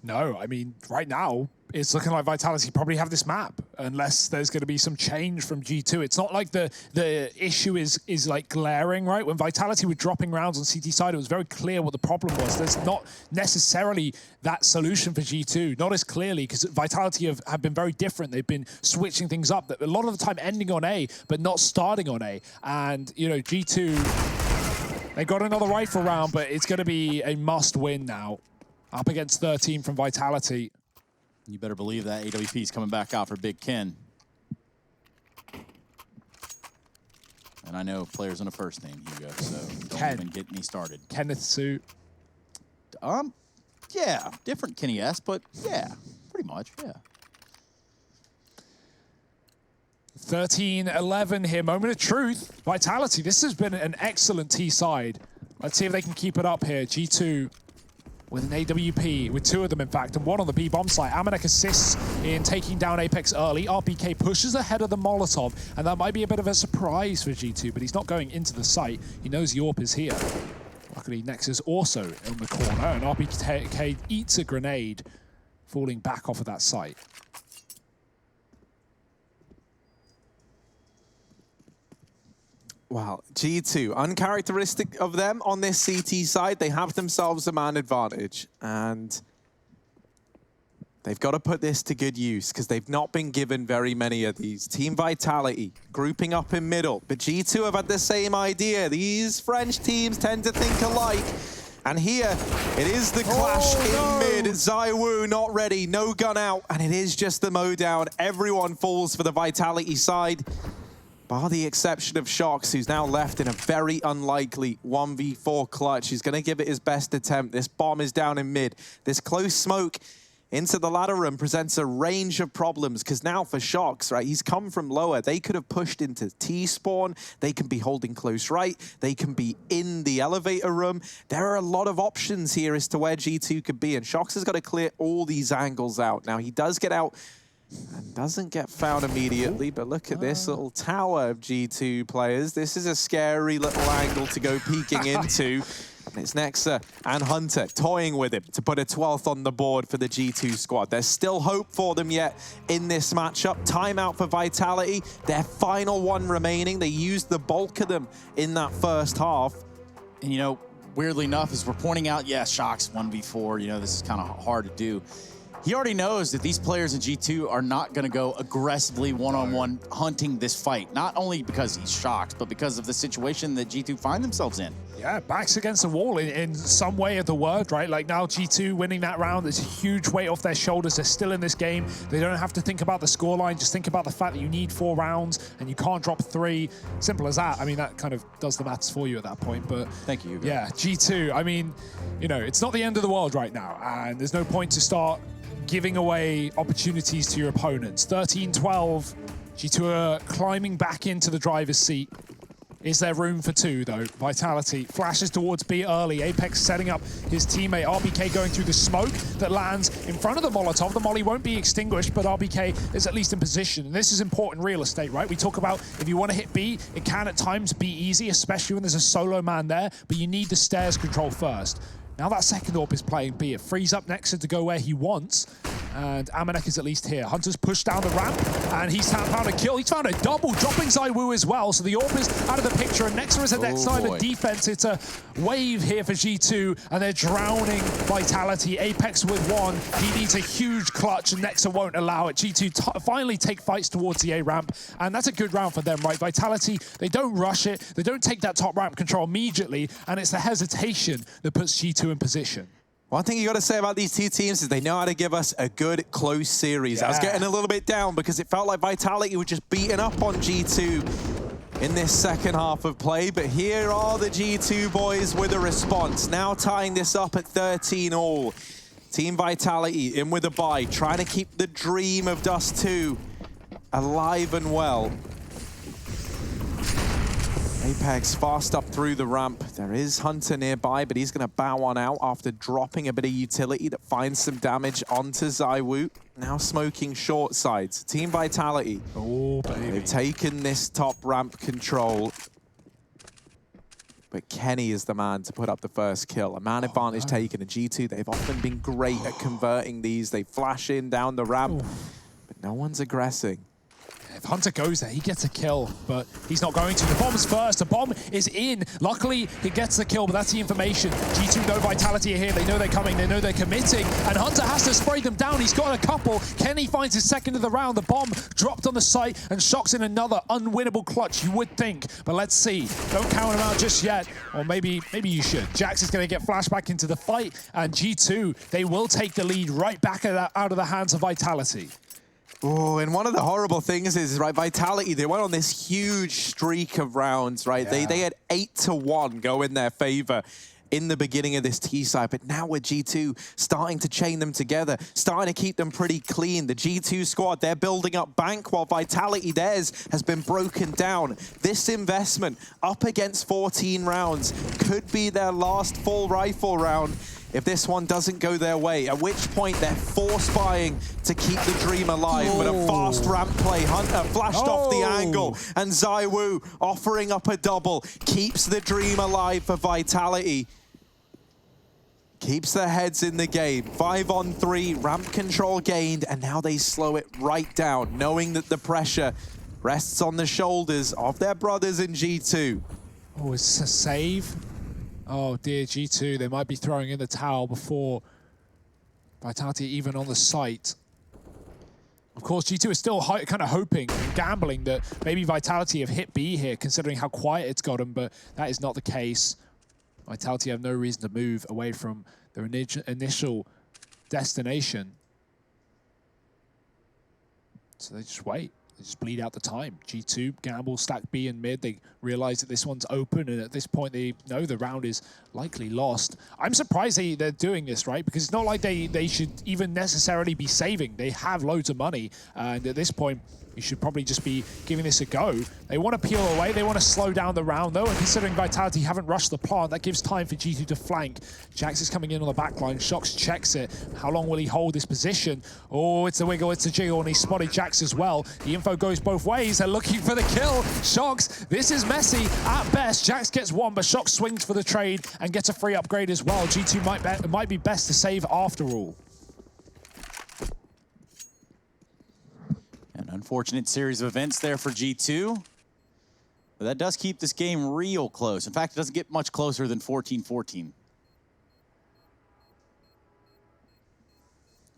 No, I mean, right now, it's looking like Vitality probably have this map, unless there's going to be some change from G2. It's not like the issue is like glaring, right? When Vitality were dropping rounds on CT side, it was very clear what the problem was. There's not necessarily that solution for G2, not as clearly, because Vitality have been very different. They've been switching things up, a lot of the time ending on A, but not starting on A. And, you know, G2, they got another rifle round, but it's going to be a must win now. Up against 13 from Vitality. You better believe that AWP is coming back out for Big Ken. And I know players in a first name, Hugo, so don't even get me started. Kenneth Sue. Yeah, different Kenny S, but yeah, pretty much, yeah. 13-11 here, moment of truth. Vitality, this has been an excellent T side. Let's see if they can keep it up here. G2 with an AWP, with two of them in fact, and one on the B bomb site. Amanek assists in taking down Apex early. RPK pushes ahead of the Molotov, and that might be a bit of a surprise for G2, but he's not going into the site. He knows Yorp is here. Luckily, Nexus also in the corner, and RPK eats a grenade, falling back off of that site. Wow, G2, uncharacteristic of them on this CT side, they have themselves a man advantage, and they've got to put this to good use because they've not been given very many of these. Team Vitality grouping up in middle, but G2 have had the same idea. These French teams tend to think alike. And here, it is the clash in mid. ZywOo not ready, no gun out, and it is just the mow down. Everyone falls for the Vitality side. Bar the exception of Shox, who's now left in a very unlikely 1v4 clutch. He's going to give it his best attempt. This bomb is down in mid. This close smoke into the ladder room presents a range of problems, because now for Shox, right, he's come from lower. They could have pushed into T-spawn. They can be holding close right. They can be in the elevator room. There are a lot of options here as to where G2 could be, and Shox has got to clear all these angles out. Now, he does get out and doesn't get found immediately, but look at this little tower of G2 players. This is a scary little angle to go peeking into. And it's Nexa and Hunter toying with him to put a 12th on the board for the G2 squad. There's still hope for them yet in this matchup. Timeout for Vitality. Their final one remaining. They used the bulk of them in that first half. And, you know, weirdly enough, as we're pointing out, yeah, Shox 1v4, you know, this is kind of hard to do. He already knows that these players in G2 are not going to go aggressively one-on-one hunting this fight. Not only because he's shocked, but because of the situation that G2 find themselves in. Yeah, backs against the wall in some way of the word, right? Like now G2 winning that round, there's a huge weight off their shoulders. They're still in this game. They don't have to think about the scoreline. Just think about the fact that you need 4 rounds and you can't drop 3. Simple as that. I mean, that kind of does the maths for you at that point. But thank you, Hugo. Yeah, G2, I mean, you know, it's not the end of the world right now. And there's no point to start giving away opportunities to your opponents. 13-12, G2 are climbing back into the driver's seat. Is there room for 2, though? Vitality flashes towards B early. Apex setting up his teammate. RBK going through the smoke that lands in front of the Molotov. The molly won't be extinguished, but RBK is at least in position. And this is important real estate, right? We talk about if you want to hit B, it can at times be easy, especially when there's a solo man there, but you need the stairs control first. Now that second AWP is playing B. It frees up Nexa to go where he wants. And Amanek is at least here. Hunter's pushed down the ramp, and he's found a kill. He's found a double, dropping ZywOo as well. So the AWP is out of the picture, and Nexa is at next side of defense. It's a wave here for G2, and they're drowning Vitality. Apex with one. He needs a huge clutch, and Nexa won't allow it. G2 finally take fights towards the A ramp, and that's a good round for them, right? Vitality, they don't rush it. They don't take that top ramp control immediately, and it's the hesitation that puts G2 in position. One thing you got to say about these two teams is they know how to give us a good, close series. I was getting a little bit down because it felt like Vitality were just beating up on G2 in this second half of play, but here are the G2 boys with a response. Now tying this up at 13-all. Team Vitality in with a bye, trying to keep the dream of Dust 2 alive and well. Apex fast up through the ramp. There is Hunter nearby, but he's going to bow on out after dropping a bit of utility that finds some damage onto ZywOo. Now smoking short sides. Team Vitality. Oh, baby. They've taken this top ramp control. But Kenny is the man to put up the first kill. A man advantage taken. And G2, they've often been great at converting these. They flash in down the ramp, but no one's aggressing. If Hunter goes there, he gets a kill, but he's not going to. The bomb's first. The bomb is in. Luckily, he gets the kill, but that's the information. G2 know Vitality are here. They know they're coming. They know they're committing. And Hunter has to spray them down. He's got a couple. Kenny finds his second of the round. The bomb dropped on the site, and Shock's in another unwinnable clutch, you would think. But let's see. Don't count him out just yet. Or maybe you should. Jax is going to get flashed back into the fight, and G2, they will take the lead right back out of the hands of Vitality. Oh, and one of the horrible things is, right, Vitality, they went on this huge streak of rounds, right? Yeah. They had 8-1 go in their favor in the beginning of this T-side, but now with G2 starting to chain them together, starting to keep them pretty clean. The G2 squad, they're building up bank while Vitality, theirs has been broken down. This investment up against 14 rounds could be their last full rifle round if this one doesn't go their way, at which point they're force buying to keep the dream alive. But a fast ramp play, Hunter flashed off the angle, and ZywOo offering up a double, keeps the dream alive for Vitality. Keeps their heads in the game. 5-on-3, ramp control gained, and now they slow it right down, knowing that the pressure rests on the shoulders of their brothers in G2. Oh, it's a save. Oh dear, G2, they might be throwing in the towel before Vitality even on the site. Of course, G2 is still kind of hoping and gambling that maybe Vitality have hit B here, considering how quiet it's got them, but that is not the case. Vitality have no reason to move away from their initial destination. So they just wait. They just bleed out the time. G2 gamble, stack B and mid. They realize that this one's open, and at this point they know the round is likely lost. I'm surprised they're doing this, right? Because it's not like they should even necessarily be saving. They have loads of money, and at this point, you should probably just be giving this a go. They want to peel away. They want to slow down the round, though, and considering Vitality haven't rushed the plant, that gives time for G2 to flank. Jax is coming in on the back line. Shox checks it. How long will he hold this position? Oh, it's a wiggle, it's a jiggle, and he spotted Jax as well. The info goes both ways. They're looking for the kill. Shox, this is messy at best. Jax gets one, but Shox swings for the trade and gets a free upgrade as well. G2 might be best to save after all. An unfortunate series of events there for G2. But that does keep this game real close. In fact, it doesn't get much closer than 14-14.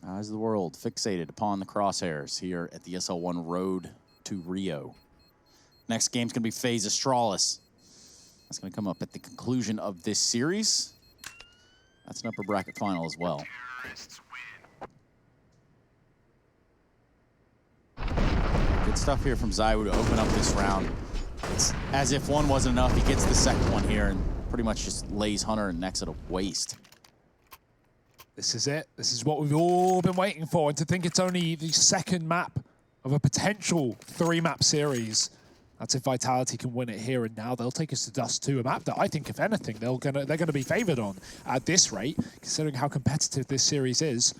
Eyes of the world fixated upon the crosshairs here at the ESL1 Road to Rio. Next game's going to be FaZe Astralis. That's going to come up at the conclusion of this series. That's an upper bracket final as well. Good stuff here from ZywOo to open up this round. It's as if one wasn't enough. He gets the second one here and pretty much just lays Hunter and Nexa to waste. This is it. This is what we've all been waiting for. And to think it's only the second map of a potential 3-map series. That's if Vitality can win it here and now. They'll take us to Dust 2, a map that I think, if anything, they're gonna be favored on at this rate, considering how competitive this series is.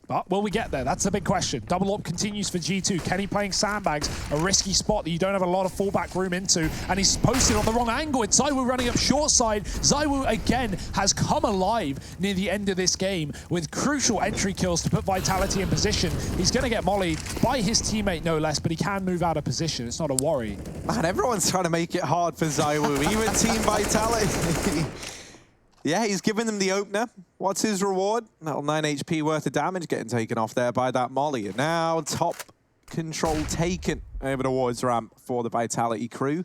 But will we get there? That's the big question. Double up continues for G2. Kenny playing sandbags, a risky spot that you don't have a lot of fallback room into, and he's posted on the wrong angle. It's ZywOo running up short side. ZywOo again has come alive near the end of this game with crucial entry kills to put Vitality in position. He's going to get mollied by his teammate, no less, but he can move out of position. It's not a worry. Man, everyone's trying to make it hard for ZywOo, even Team Vitality. Yeah, he's giving them the opener. What's his reward? Little 9 HP worth of damage getting taken off there by that molly. And now top control taken over towards ramp for the Vitality crew.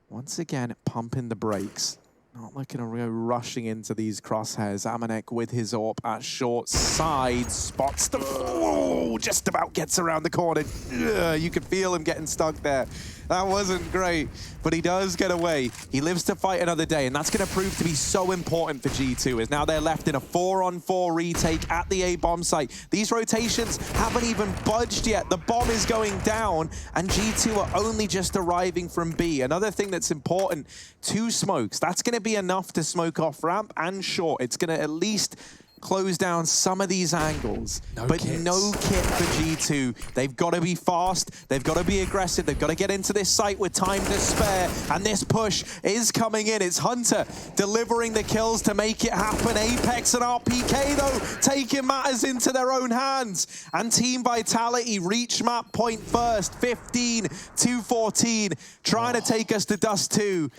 Once again, pumping the brakes. Not looking to go rushing into these crosshairs. Amanek with his AWP at short side. Spots the... Oh, just about gets around the corner. Ugh, you could feel him getting stuck there. That wasn't great, but he does get away. He lives to fight another day, and that's going to prove to be so important for G2, as now they're left in a 4-on-4 retake at the A-bomb site. These rotations haven't even budged yet. The bomb is going down, and G2 are only just arriving from B. Another thing that's important, 2 smokes. That's going to be enough to smoke off ramp and short. It's going to at least close down some of these angles, but no kit for G2. They've got to be fast, they've got to be aggressive, they've got to get into this site with time to spare, and this push is coming in. It's Hunter delivering the kills to make it happen. Apex and RPK, though, taking matters into their own hands, and Team Vitality reach map point first, 15-14, trying to take us to Dust 2.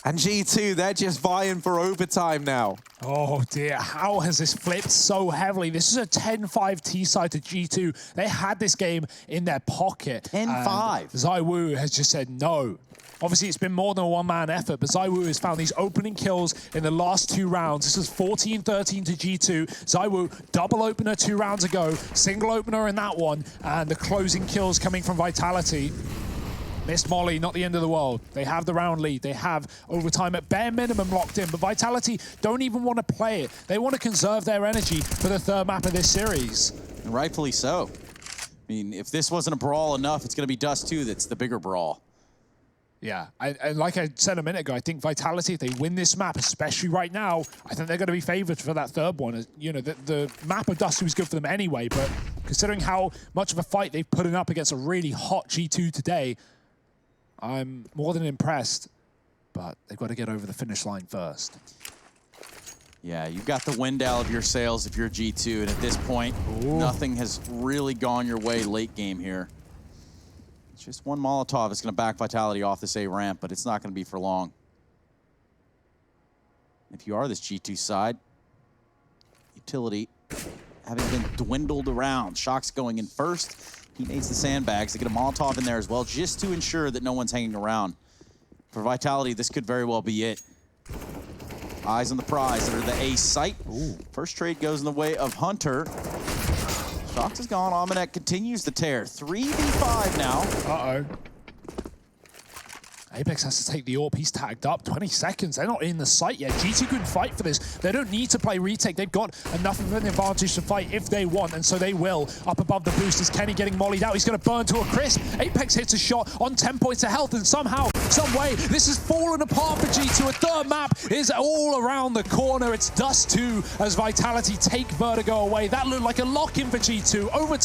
And G2, they're just vying for overtime now. Oh dear, how has this flipped so heavily? This is a 10-5 T-side to G2. They had this game in their pocket. 10-5. ZywOo has just said no. Obviously, it's been more than a one-man effort, but ZywOo has found these opening kills in the last 2 rounds. This is 14-13 to G2. ZywOo, double opener 2 rounds ago, single opener in that one, and the closing kills coming from Vitality. Missed molly, not the end of the world. They have the round lead. They have overtime at bare minimum locked in, but Vitality don't even want to play it. They want to conserve their energy for the 3rd map of this series. And rightfully so. I mean, if this wasn't a brawl enough, it's going to be Dust 2 that's the bigger brawl. Yeah, and like I said a minute ago, I think Vitality, if they win this map, especially right now, I think they're going to be favored for that 3rd one. You know, the map of Dust 2 is good for them anyway, but considering how much of a fight they've put in up against a really hot G2 today, I'm more than impressed, but they've got to get over the finish line first. Yeah, you've got the wind out of your sails if you're G2, and at this point, nothing has really gone your way late game here. It's just one Molotov is going to back Vitality off this A ramp, but it's not going to be for long. If you are this G2 side, Utility having been dwindled around. Shock's going in first. He needs the sandbags to get a Molotov in there as well, just to ensure that no one's hanging around. For Vitality, this could very well be it. Eyes on the prize under the A site. First trade goes in the way of Hunter. Shox is gone. Amanek continues the tear. 3v5 now. Uh-oh. Apex has to take the AWP. He's tagged up. 20 seconds. They're not in the site yet. G2 couldn't fight for this. They don't need to play retake. They've got enough of an advantage to fight if they want, and so they will. Up above the boost is Kenny getting mollied out. He's going to burn to a crisp. Apex hits a shot on 10 points of health, and somehow, some way, this has fallen apart for G2. A 3rd map is all around the corner. It's Dust 2 as Vitality take Vertigo away. That looked like a lock-in for G2. Overtime.